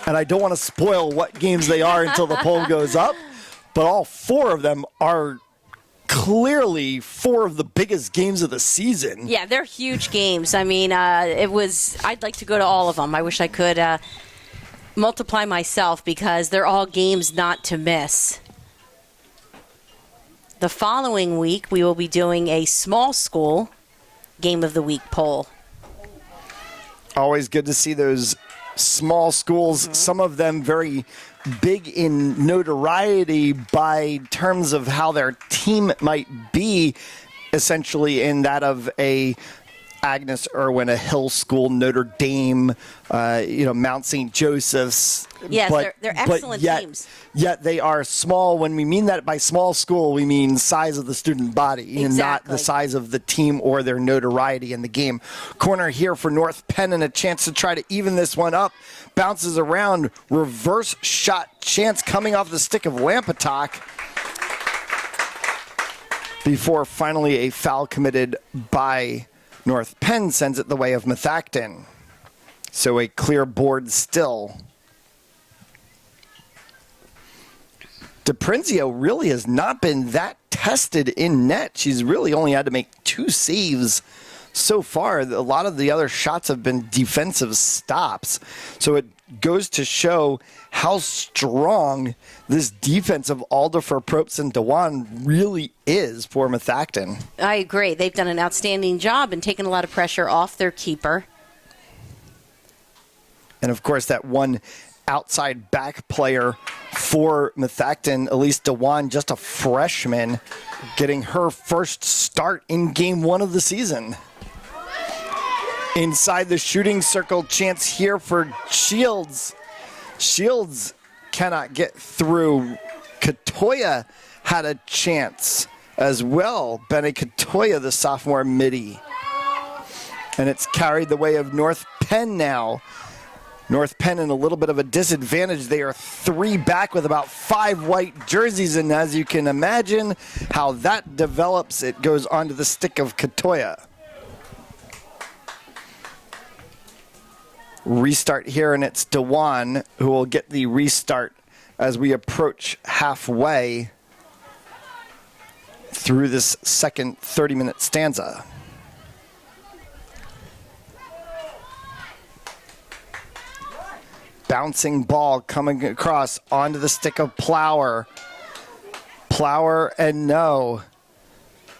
And I don't want to spoil what games they are until the poll goes up, but all 4 of them are clearly 4 of the biggest games of the season. Yeah, they're huge games. I mean, I'd like to go to all of them. I wish I could multiply myself, because they're all games not to miss. The following week, we will be doing a small school Game of the Week poll. Always good to see those small schools, some of them very big in notoriety by terms of how their team might be, essentially in that of a Agnes Irwin, a Hill School, Notre Dame, Mount St. Joseph's. Yes, they're excellent teams. Yet they are small. When we mean that by small school, we mean size of the student body, and not the size of the team or their notoriety in the game. Corner here for North Penn, and a chance to try to even this one up. Bounces around, reverse shot chance coming off the stick of Lampetok, before finally a foul committed by North Penn sends it the way of Methacton. So a clear board still. DiPrinzio really has not been that tested in net. She's really only had to make 2 saves so far. A lot of the other shots have been defensive stops. So it goes to show how strong this defense of Alderfer, Probst, and Dewan really is for Methacton. I agree. They've done an outstanding job and taken a lot of pressure off their keeper. And, of course, that one outside back player for Methacton, Elise Dewan, just a freshman, getting her first start in game 1 of the season. Inside the shooting circle, chance here for Shields. Shields cannot get through. Katoya had a chance as well. Benny Katoya, the sophomore midi. And it's carried the way of North Penn now. North Penn in a little bit of a disadvantage. They are 3 back with about 5 white jerseys, and as you can imagine how that develops, it goes onto the stick of Katoya. Restart here, and it's Dewan who will get the restart as we approach halfway through this second 30-minute stanza. Bouncing ball coming across onto the stick of Plower. Plower and no.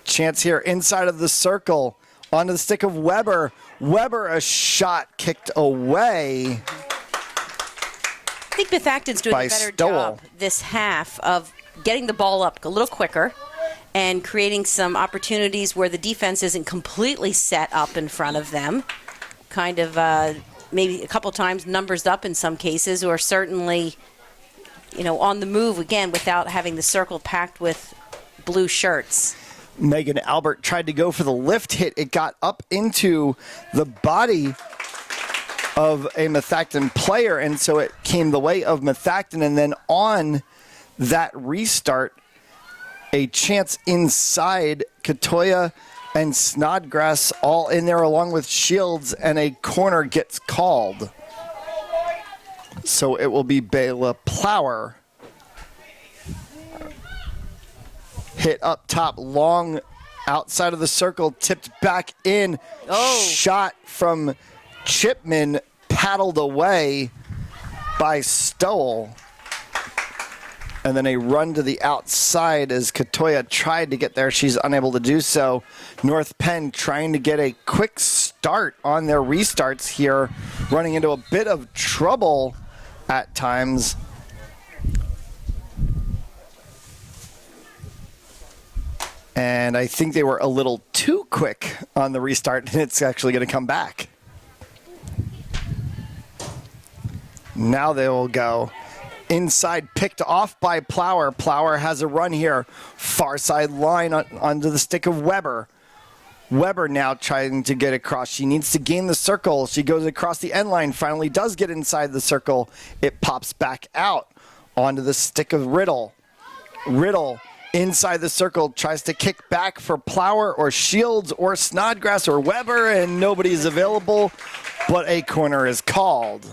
Chance here inside of the circle. Onto the stick of Weber. Weber, a shot kicked away. I think Methacton's doing a better job this half of getting the ball up a little quicker and creating some opportunities where the defense isn't completely set up in front of them. Kind of maybe a couple times numbers up in some cases, or certainly, on the move again without having the circle packed with blue shirts. Megan Albert tried to go for the lift hit. It got up into the body of a Methacton player, and so it came the way of Methacton. And then on that restart, a chance inside. Katoya and Snodgrass all in there along with Shields, and a corner gets called. So it will be Bela Plower. Hit up top, long outside of the circle, tipped back in. Oh. Shot from Chipman, paddled away by Stowell. And then a run to the outside as Katoya tried to get there. She's unable to do so. North Penn trying to get a quick start on their restarts here, running into a bit of trouble at times. And I think they were a little too quick on the restart, and it's actually going to come back. Now they will go. Inside, picked off by Plower. Plower has a run here. Far side line onto the stick of Weber. Weber now trying to get across. She needs to gain the circle. She goes across the end line, finally does get inside the circle. It pops back out onto the stick of Riddle. Riddle inside the circle tries to kick back for Plower or Shields or Snodgrass or Weber, and nobody's available, but a corner is called.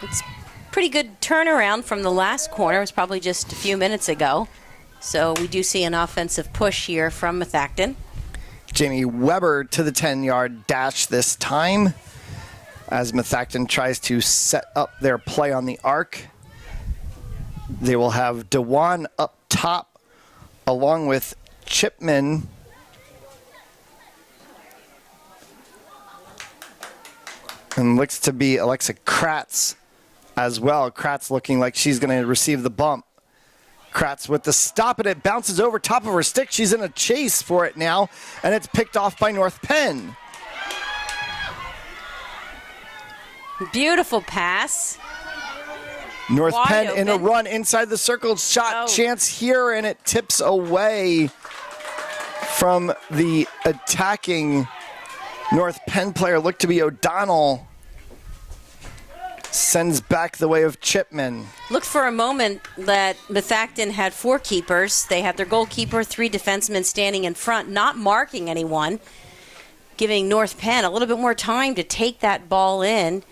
It's pretty good turnaround from the last corner. It was probably just a few minutes ago. So we do see an offensive push here from Methacton. Jamie Weber to the 10-yard dash this time as Methacton tries to set up their play on the arc. They will have Dewan up top along with Chipman. And looks to be Alexa Kratz as well. Kratz looking like she's going to receive the bump. Kratz with the stop, and it bounces over top of her stick. She's in a chase for it now, and it's picked off by North Penn. Beautiful pass. North Wide Penn open. in a run inside the circle. Shot chance here, and it tips away from the attacking North Penn player. Looked to be O'Donnell. Sends back the way of Chipman. Looked for a moment that Methacton had 4 keepers. They had their goalkeeper, 3 defensemen standing in front, not marking anyone, giving North Penn a little bit more time to take that ball in,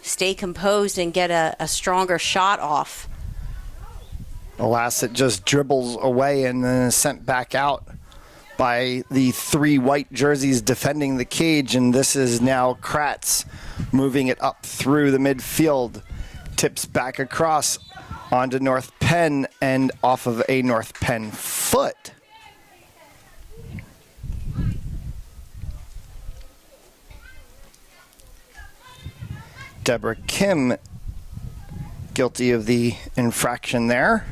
stay composed, and get a stronger shot off. Alas, it just dribbles away and then is sent back out by the 3 white jerseys defending the cage, and this is now Kratz moving it up through the midfield. Tips back across onto North Penn and off of a North Penn foot. Deborah Kim guilty of the infraction there.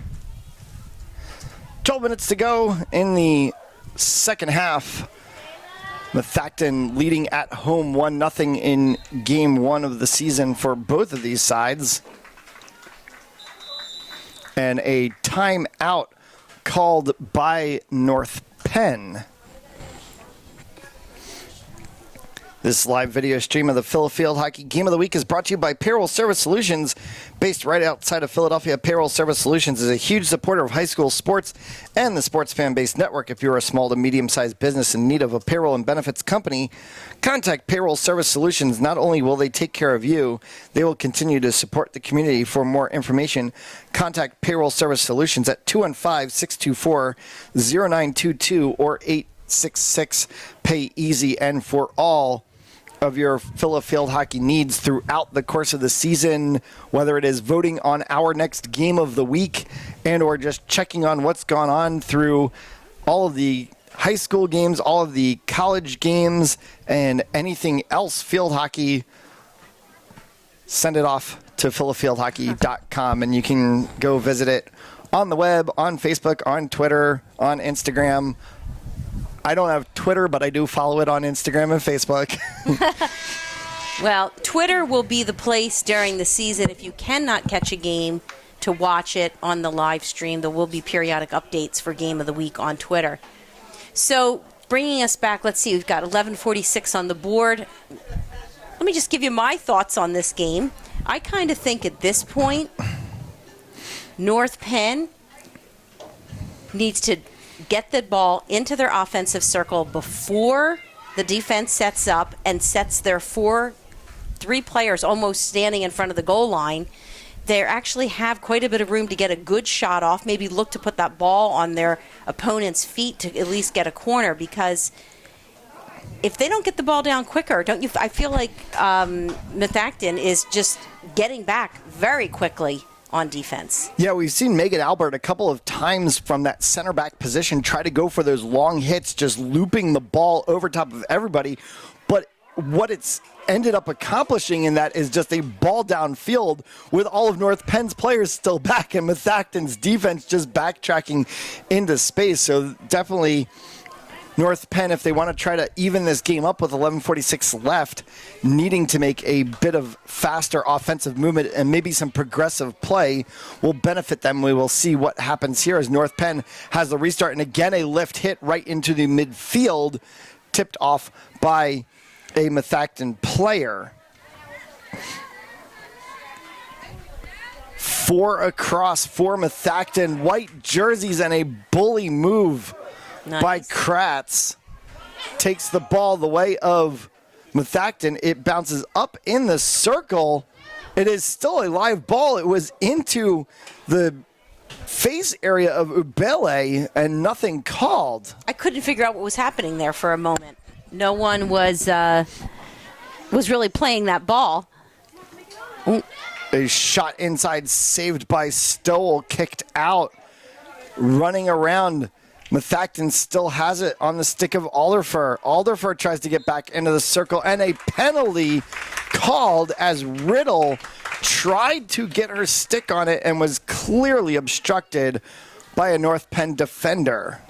12 minutes to go in the second half. Methacton leading at home 1-0 in game 1 of the season for both of these sides. And a timeout called by North Penn. This live video stream of the Phila Field Hockey Game of the Week is brought to you by Payroll Service Solutions. Based right outside of Philadelphia, Payroll Service Solutions is a huge supporter of high school sports and the Sports Fan Base Network. If you're a small to medium-sized business in need of a payroll and benefits company, contact Payroll Service Solutions. Not only will they take care of you, they will continue to support the community. For more information, contact Payroll Service Solutions at 215-624-0922 or 866-PAY-EASY. And for all of your Phila Field hockey needs throughout the course of the season, whether it is voting on our next game of the week and or just checking on what's gone on through all of the high school games, all of the college games, and anything else field hockey, send it off to philafieldhockey.com, and you can go visit it on the web, on Facebook, on Twitter, on Instagram. I don't have Twitter, but I do follow it on Instagram and Facebook. Well, Twitter will be the place during the season if you cannot catch a game to watch it on the live stream. There will be periodic updates for Game of the Week on Twitter. So bringing us back, let's see, we've got 11:46 on the board. Let me just give you my thoughts on this game. I kind of think at this point, North Penn needs to get the ball into their offensive circle before the defense sets up and sets their 3 players almost standing in front of the goal line. They actually have quite a bit of room to get a good shot off, maybe look to put that ball on their opponent's feet to at least get a corner, because if they don't get the ball down quicker, don't you? I feel like Methacton is just getting back very quickly on defense. Yeah, we've seen Megan Albert a couple of times from that center back position try to go for those long hits, just looping the ball over top of everybody. But what it's ended up accomplishing in that is just a ball downfield with all of North Penn's players still back and Methacton's defense just backtracking into space. So definitely North Penn, if they want to try to even this game up with 11:46 left, needing to make a bit of faster offensive movement and maybe some progressive play will benefit them. We will see what happens here as North Penn has the restart. And again, a lift hit right into the midfield, tipped off by a Methacton player. 4 across for Methacton. White jerseys and a bully move. Nice. By Kratz. Takes the ball the way of Methacton. It bounces up in the circle. It is still a live ball. It was into the face area of Ubele and nothing called. I couldn't figure out what was happening there for a moment. No one was really playing that ball. A shot inside saved by Stowell, kicked out, running around. Methacton still has it on the stick of Alderfer. Alderfer tries to get back into the circle, and a penalty called as Riddle tried to get her stick on it and was clearly obstructed by a North Penn defender.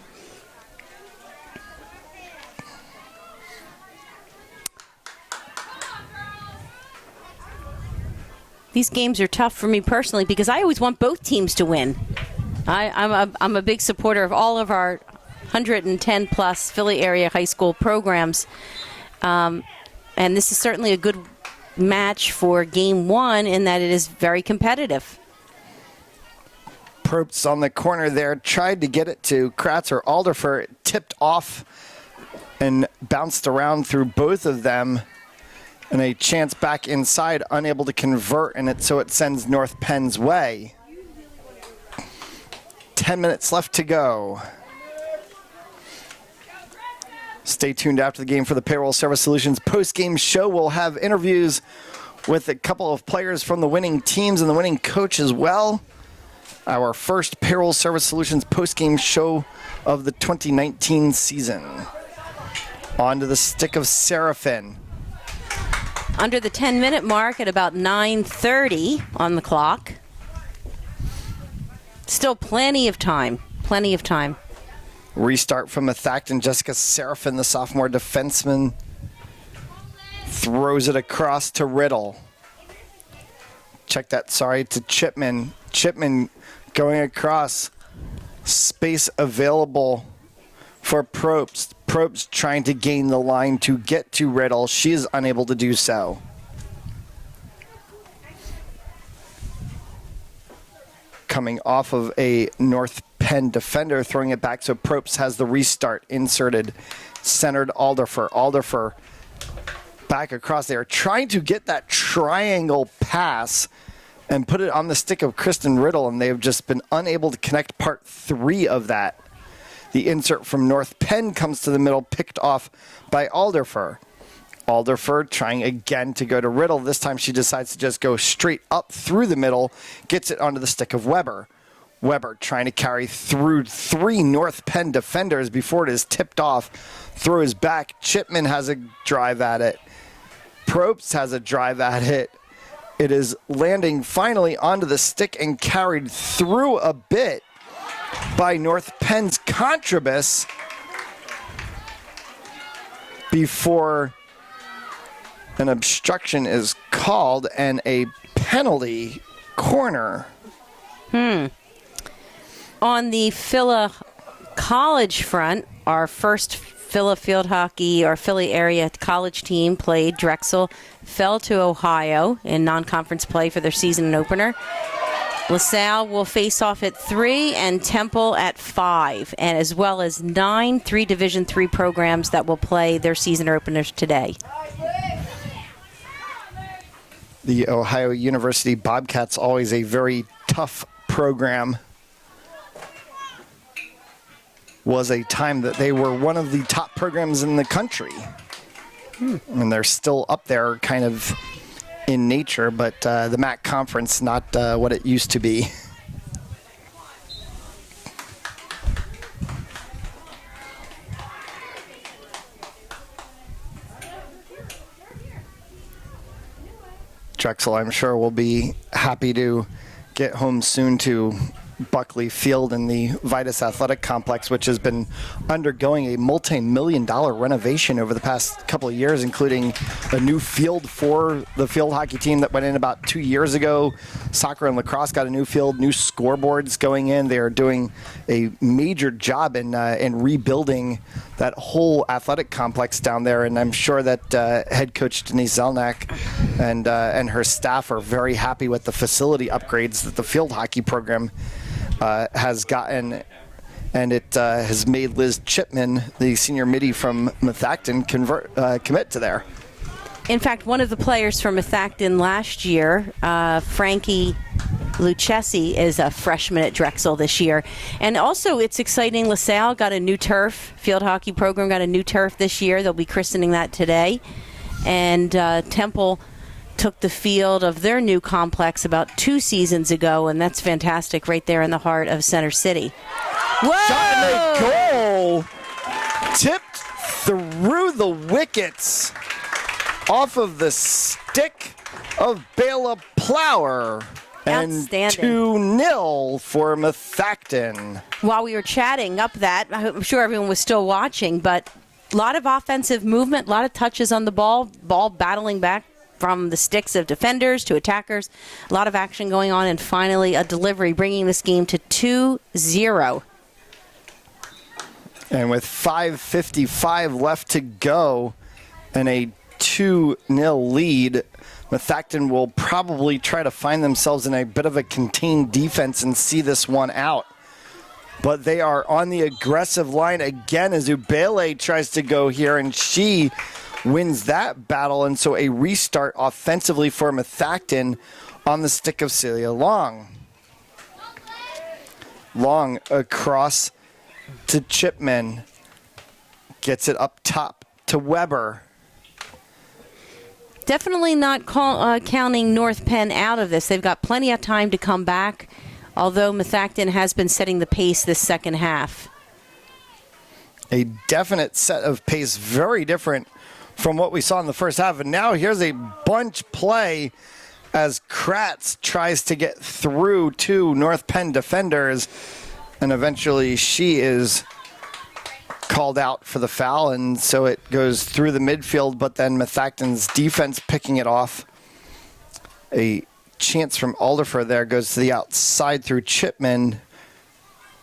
These games are tough for me personally because I always want both teams to win. I'm a big supporter of all of our 110-plus Philly area high school programs. And this is certainly a good match for Game 1 in that it is very competitive. Probst on the corner there, tried to get it to Kratz or Alderfer. It tipped off and bounced around through both of them. And a chance back inside, unable to convert, and so it sends North Penn's way. 10 minutes left to go. Stay tuned after the game for the Payroll Service Solutions post-game show. We'll have interviews with a couple of players from the winning teams and the winning coach as well. Our first Payroll Service Solutions post-game show of the 2019 season. On to the stick of Seraphin. Under the 10-minute mark at about 9:30 on the clock. Still plenty of time. Plenty of time. Restart from Methacton. Jessica Seraphin, the sophomore defenseman, throws it across to Riddle. Check that, to Chipman. Chipman going across. Space available for Probst. Probst trying to gain the line to get to Riddle. She is unable to do so. Coming off of a North Penn defender, throwing it back, so Probst has the restart inserted. Centered Alderfer. Alderfer back across there, trying to get that triangle pass and put it on the stick of Kristen Riddle, and they've just been unable to connect part 3 of that. The insert from North Penn comes to the middle, picked off by Alderfer. Alderfer trying again to go to Riddle. This time she decides to just go straight up through the middle, gets it onto the stick of Weber. Weber trying to carry through 3 North Penn defenders before it is tipped off. Throws back. Chipman has a drive at it. Probst has a drive at it. It is landing finally onto the stick and carried through a bit by North Penn's Contrabus before an obstruction is called and a penalty corner. On the Phila College front, our first Phila Field Hockey or Philly area college team played. Drexel fell to Ohio in non-conference play for their season opener. LaSalle will face off at 3 and Temple at 5, and as well as 9 Division III programs that will play their season openers today. The Ohio University Bobcats, always a very tough program. Was a time that they were one of the top programs in the country. And they're still up there kind of in nature, but the MAC conference, not what it used to be. Drexel, I'm sure, will be happy to get home soon to Buckley Field in the Vitus Athletic Complex, which has been undergoing a multi-million-dollar renovation over the past couple of years, including a new field for the field hockey team that went in about 2 years ago. Soccer and lacrosse got a new field, new scoreboards going in. They are doing a major job in rebuilding that whole athletic complex down there, and I'm sure that head coach Denise Zelnak and her staff are very happy with the facility upgrades that the field hockey program has gotten, and it has made Liz Chipman, the senior midi from Methacton, commit to there. In fact, one of the players from Methacton last year, Frankie Lucchesi, is a freshman at Drexel this year. And also, it's exciting, LaSalle got a new turf. Field hockey program got a new turf this year. They'll be christening that today. And Temple took the field of their new complex about 2 seasons ago, and that's fantastic right there in the heart of Center City. Whoa! Shot and a goal! Tipped through the wickets off of the stick of Bela Plower. And 2-0 for Methacton. While we were chatting up that, I'm sure everyone was still watching, but a lot of offensive movement, a lot of touches on the ball battling back from the sticks of defenders to attackers. A lot of action going on, and finally a delivery, bringing this game to 2-0. And with 5:55 left to go and a 2-0 lead, Methacton will probably try to find themselves in a bit of a contained defense and see this one out. But they are on the aggressive line again as Ubele tries to go here, and she wins that battle, and so a restart offensively for Methacton on the stick of Celia Long. Long across to Chipman. Gets it up top to Weber. Definitely not counting North Penn out of this. They've got plenty of time to come back, although Methacton has been setting the pace this second half. A definite set of pace, very different from what we saw in the first half. And now here's a bunch play as Kratz tries to get through two North Penn defenders, and eventually she is called out for the foul, and so it goes through the midfield, but then Methacton's defense picking it off. A chance from Alderfer there goes to the outside through Chipman,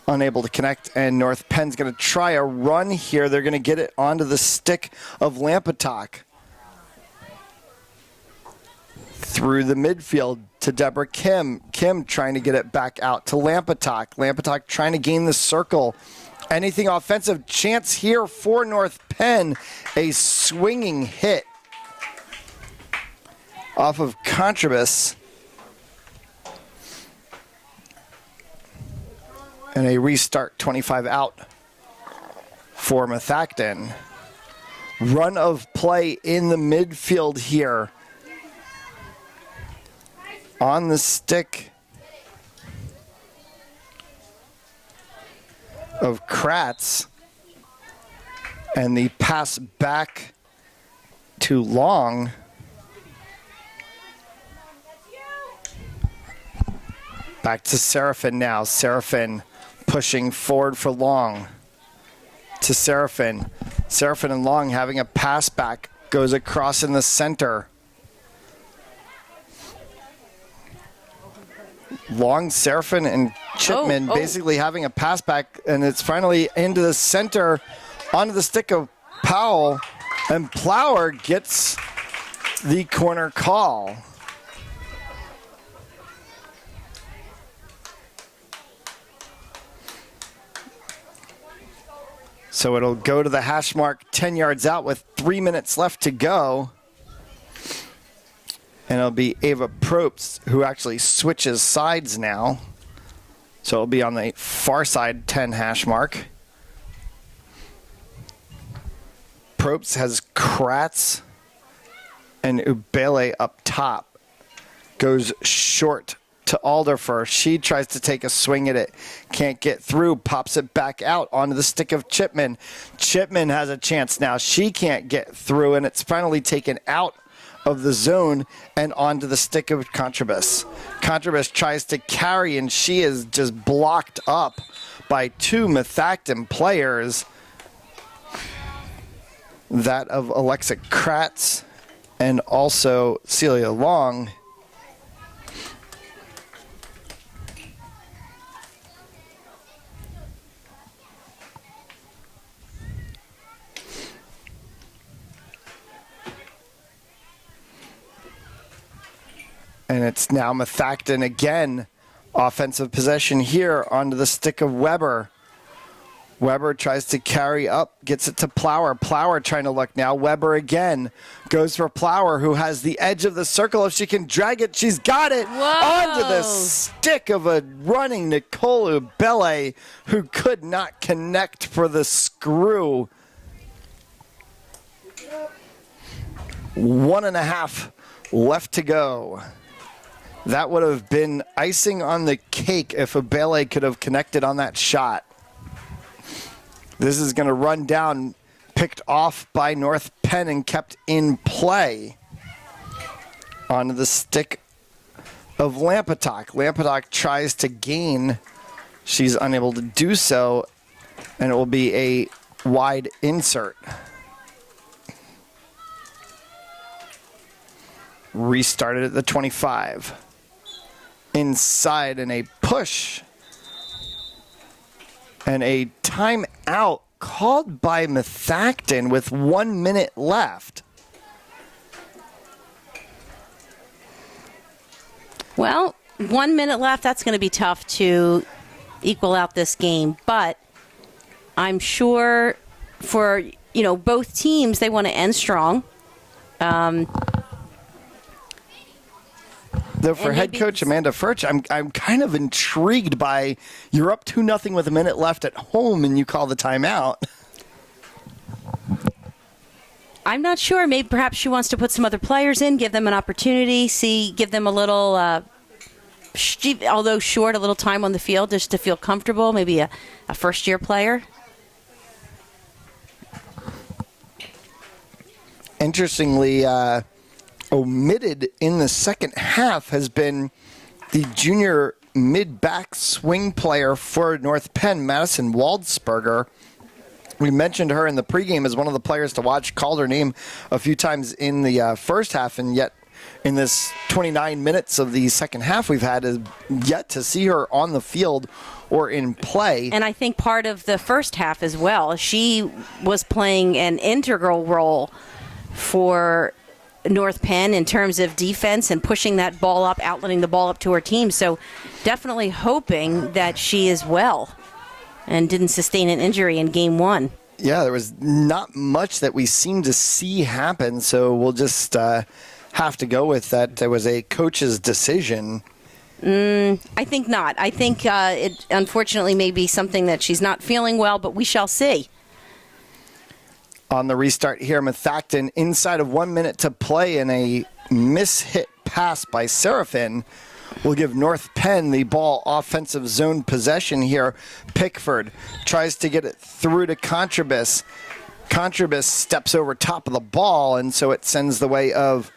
unable to connect, and North Penn's going to try a run here. They're going to get it onto the stick of Lampetok. Through the midfield to Deborah Kim. Kim trying to get it back out to Lampetok. Lampetok trying to gain the circle. Anything offensive chance here for North Penn. A swinging hit off of Contrabus. And a restart 25 out for Methacton. Run of play in the midfield here. On the stick of Kratz, and the pass back to Long. Back to Seraphin now. Seraphin pushing forward for Long. To Seraphin. Seraphin and Long having a pass back. Goes across in the center. Long, Seraphin, and Chipman basically having a pass back, and it's finally into the center onto the stick of Powell, and Plower gets the corner call. So it'll go to the hash mark 10 yards out with 3 minutes left to go. And it'll be Ava Probst who actually switches sides now. So it'll be on the far side 10 hash mark. Probst has Kratz and Ubele up top. Goes short to Alderfer. She tries to take a swing at it. Can't get through. Pops it back out onto the stick of Chipman. Chipman has a chance now. She can't get through, and it's finally taken out of the zone and onto the stick of Contrabus. Contrabus tries to carry, and she is just blocked up by two Methacton players. That of Alexa Kratz and also Celia Long. And it's now Methacton again. Offensive possession here onto the stick of Weber. Weber tries to carry up, gets it to Plower. Plower trying to look now. Weber again goes for Plower, who has the edge of the circle. If she can drag it, she's got it. Whoa. Onto the stick of a running Nicole Ubele, who could not connect for the screw. 1.5 left to go. That would have been icing on the cake if Ubele could have connected on that shot. This is going to run down, picked off by North Penn and kept in play onto the stick of Lampetok. Lampetok tries to gain. She's unable to do so, and it will be a wide insert. Restarted at the 25. Inside, and a push. And a timeout called by Methacton with 1 minute left. Well, 1 minute left. That's going to be tough to equal out this game. But I'm sure for, both teams, they want to end strong. Though for head coach Amanda Furch, I'm kind of intrigued by you're up 2-0 with a minute left at home and you call the timeout. I'm not sure. Maybe perhaps she wants to put some other players in, give them an opportunity, give them a little, although short, a little time on the field just to feel comfortable. Maybe a first-year player. Interestingly, omitted in the second half has been the junior mid-back swing player for North Penn, Madison Waldsberger. We mentioned her in the pregame as one of the players to watch, called her name a few times in the first half, and yet in this 29 minutes of the second half we've had is yet to see her on the field or in play. And I think part of the first half as well, she was playing an integral role for North Penn in terms of defense and pushing that ball up, outletting the ball up to her team. So definitely hoping that she is well and didn't sustain an injury in game one. Yeah, there was not much that we seemed to see happen, so we'll just have to go with that. There was a coach's decision. I think not. I think it unfortunately may be something that she's not feeling well, but we shall see. On the restart here, Methacton inside of 1 minute to play, and a mishit pass by Seraphin will give North Penn the ball offensive zone possession here. Pickford tries to get it through to Contrabus. Contrabus steps over top of the ball, and so it sends the way of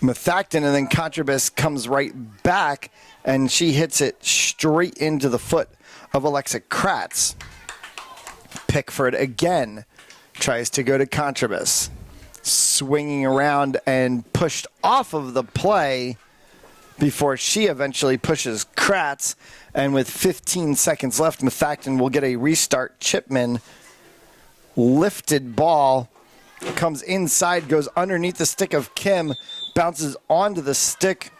Methacton, and then Contrabus comes right back, and she hits it straight into the foot of Alexa Kratz. Pickford again tries to go to Contrabus. Swinging around and pushed off of the play before she eventually pushes Kratz. And with 15 seconds left, Methacton will get a restart. Chipman, lifted ball, comes inside, goes underneath the stick of Kim, bounces onto the stick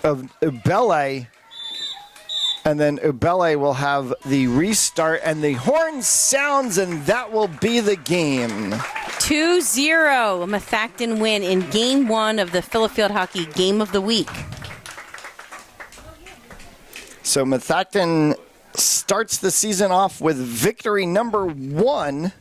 of Ubele, and then Ubele will have the restart, and the horn sounds, and that will be the game. 2-0, Methacton win in game one of the Phila Field Hockey Game of the Week. So Methacton starts the season off with victory number 1.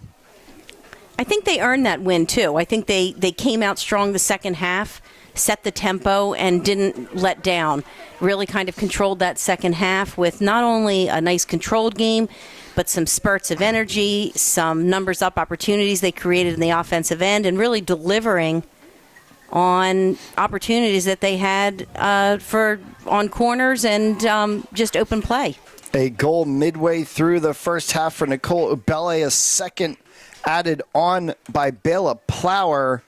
I think they earned that win, too. I think they came out strong the second half, set the tempo, and didn't let down. Really kind of controlled that second half with not only a nice controlled game, but some spurts of energy, some numbers up opportunities they created in the offensive end, and really delivering on opportunities that they had on corners and just open play. A goal midway through the first half for Nicole Ubele, a second added on by Bela Plower.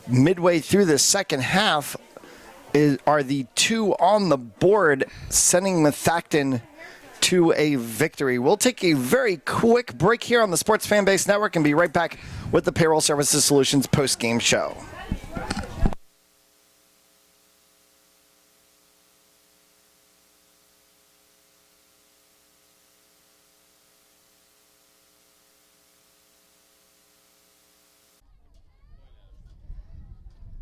Midway through the second half are the two on the board, sending Methacton to a victory. We'll take a very quick break here on the Sports Fanbase Network and be right back with the Payroll Services Solutions post-game show.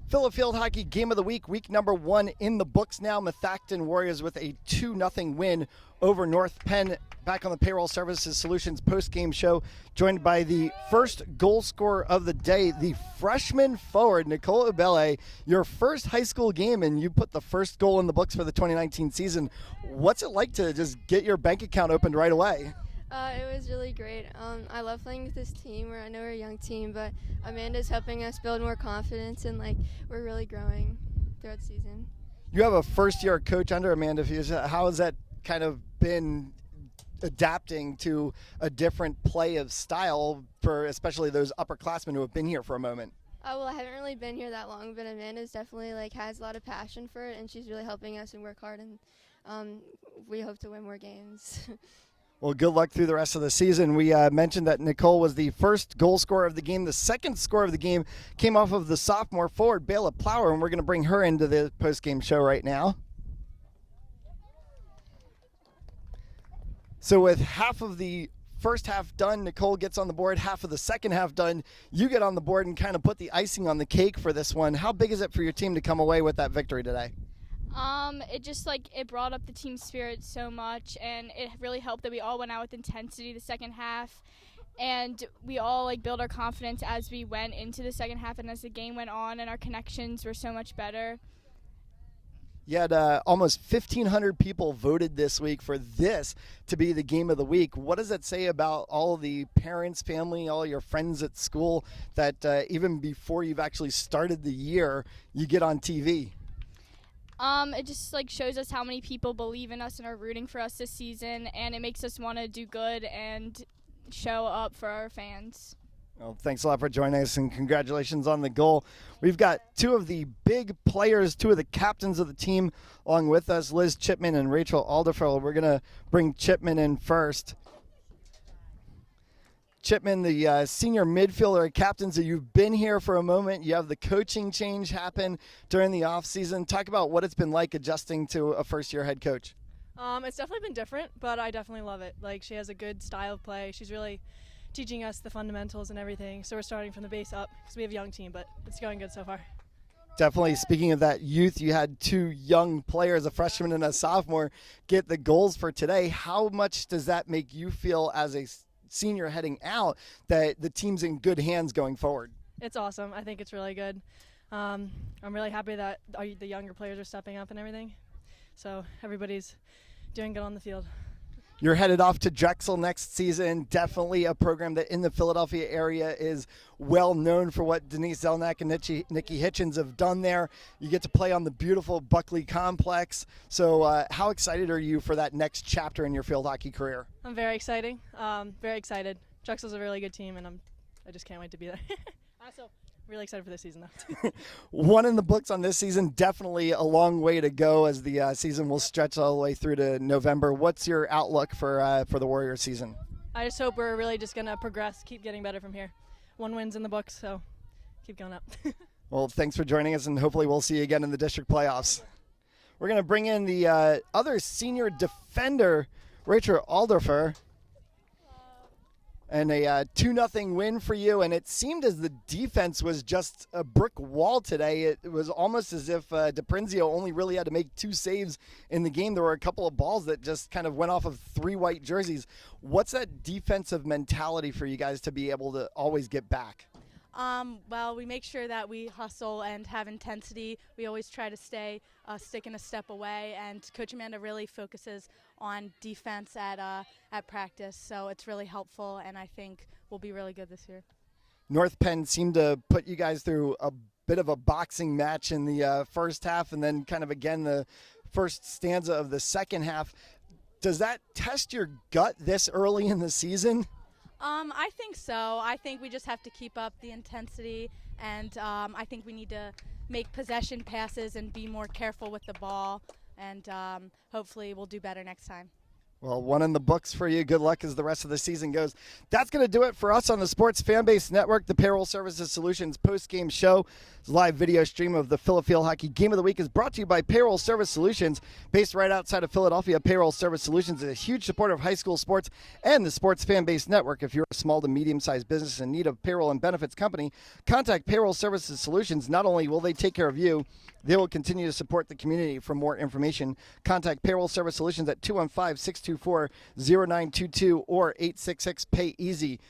Phila Field Hockey Game of the Week, week number 1 in the books now. Methacton Warriors with a 2-0 win over North Penn. Back on the Payroll Services Solutions post-game show, joined by the first goal scorer of the day, the freshman forward, Nicole Ubele. Your first high school game, and you put the first goal in the books for the 2019 season. What's it like to just get your bank account opened right away? It was really great. I love playing with this team. I know we're a young team, but Amanda's helping us build more confidence, and we're really growing throughout the season. You have a first-year coach under Amanda. How has that kind of been adapting to a different play of style for especially those upperclassmen who have been here for a moment? Well, I haven't really been here that long, but Amanda's definitely has a lot of passion for it, and she's really helping us and work hard, and we hope to win more games. Well, good luck through the rest of the season. We mentioned that Nicole was the first goal scorer of the game. The second score of the game came off of the sophomore forward, Bela Plower, and we're going to bring her into the post-game show right now. So with half of the first half done, Nicole gets on the board. Half of the second half done, you get on the board and kind of put the icing on the cake for this one. How big is it for your team to come away with that victory today? It just it brought up the team spirit so much, and it really helped that we all went out with intensity the second half, and we all built our confidence as we went into the second half and as the game went on, and our connections were so much better. You had almost 1,500 people voted this week for this to be the game of the week. What does that say about all of the parents, family, all your friends at school that even before you've actually started the year, you get on TV? It just shows us how many people believe in us and are rooting for us this season, and it makes us want to do good and show up for our fans. Well, thanks a lot for joining us, and congratulations on the goal. We've got two of the big players, two of the captains of the team along with us, Liz Chipman and Rachel Alderfeld. We're going to bring Chipman in first. Chipman, the senior midfielder captain, so you've been here for a moment. You have the coaching change happen during the offseason. Talk about what it's been like adjusting to a first-year head coach. It's definitely been different, but I definitely love it. She has a good style of play. She's really teaching us the fundamentals and everything, so we're starting from the base up because we have a young team, but it's going good so far. Definitely. Speaking of that youth, you had two young players, a freshman and a sophomore, get the goals for today. How much does that make you feel as a senior heading out that the team's in good hands going forward? It's awesome. I think it's really good. I'm really happy that the younger players are stepping up and everything, so everybody's doing good on the field. You're headed off to Drexel next season. Definitely a program that in the Philadelphia area is well known for what Denise Zelnak and Nikki Hitchens have done there. You get to play on the beautiful Buckley Complex. So how excited are you for that next chapter in your field hockey career? I'm very excited. Drexel's a really good team, and I just can't wait to be there. Also, really excited for this season, though. One in the books on this season, definitely a long way to go as the season will stretch all the way through to November. What's your outlook for the Warriors season? I just hope we're really just going to progress, keep getting better from here. 1 win's in the books, so keep going up. Well, thanks for joining us, and hopefully we'll see you again in the district playoffs. We're going to bring in the other senior defender, Rachel Alderfer. And a 2-0 win for you, and it seemed as the defense was just a brick wall today. It was almost as if DePrinzio only really had to make 2 saves in the game. There were a couple of balls that just kind of went off of 3 white jerseys. What's that defensive mentality for you guys to be able to always get back? Well, we make sure that we hustle and have intensity. We always try to stay sticking a step away, and Coach Amanda really focuses on defense at practice, so it's really helpful, and I think we'll be really good this year. North Penn seemed to put you guys through a bit of a boxing match in the first half, and then kind of again the first stanza of the second half. Does that test your gut this early in the season? I think so. I think we just have to keep up the intensity, and I think we need to make possession passes and be more careful with the ball, and hopefully we'll do better next time. Well, 1 in the books for you. Good luck as the rest of the season goes. That's going to do it for us on the Sports Fanbase Network. The Payroll Services Solutions post-game show. This live video stream of the Phila Field Hockey Game of the Week is brought to you by Payroll Service Solutions. Based right outside of Philadelphia, Payroll Service Solutions is a huge supporter of high school sports and the Sports Fanbase Network. If you're a small to medium-sized business in need of payroll and benefits company, contact Payroll Services Solutions. Not only will they take care of you, they will continue to support the community. For more information, contact Payroll Service Solutions at 215-624-0922 or 866-PAY-EASY.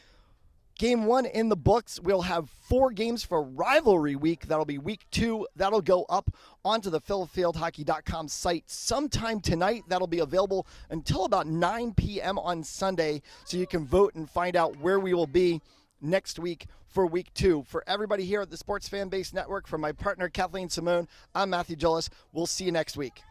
Game 1 in the books. We'll have 4 games for rivalry week. That'll be week 2. That'll go up onto the philafieldhockey.com site sometime tonight. That'll be available until about 9 p.m. on Sunday, so you can vote and find out where we will be next week for week 2. For everybody here at the Sports Fan Base Network, from my partner Kathleen Simone, I'm Matthew Gillis. We'll see you next week.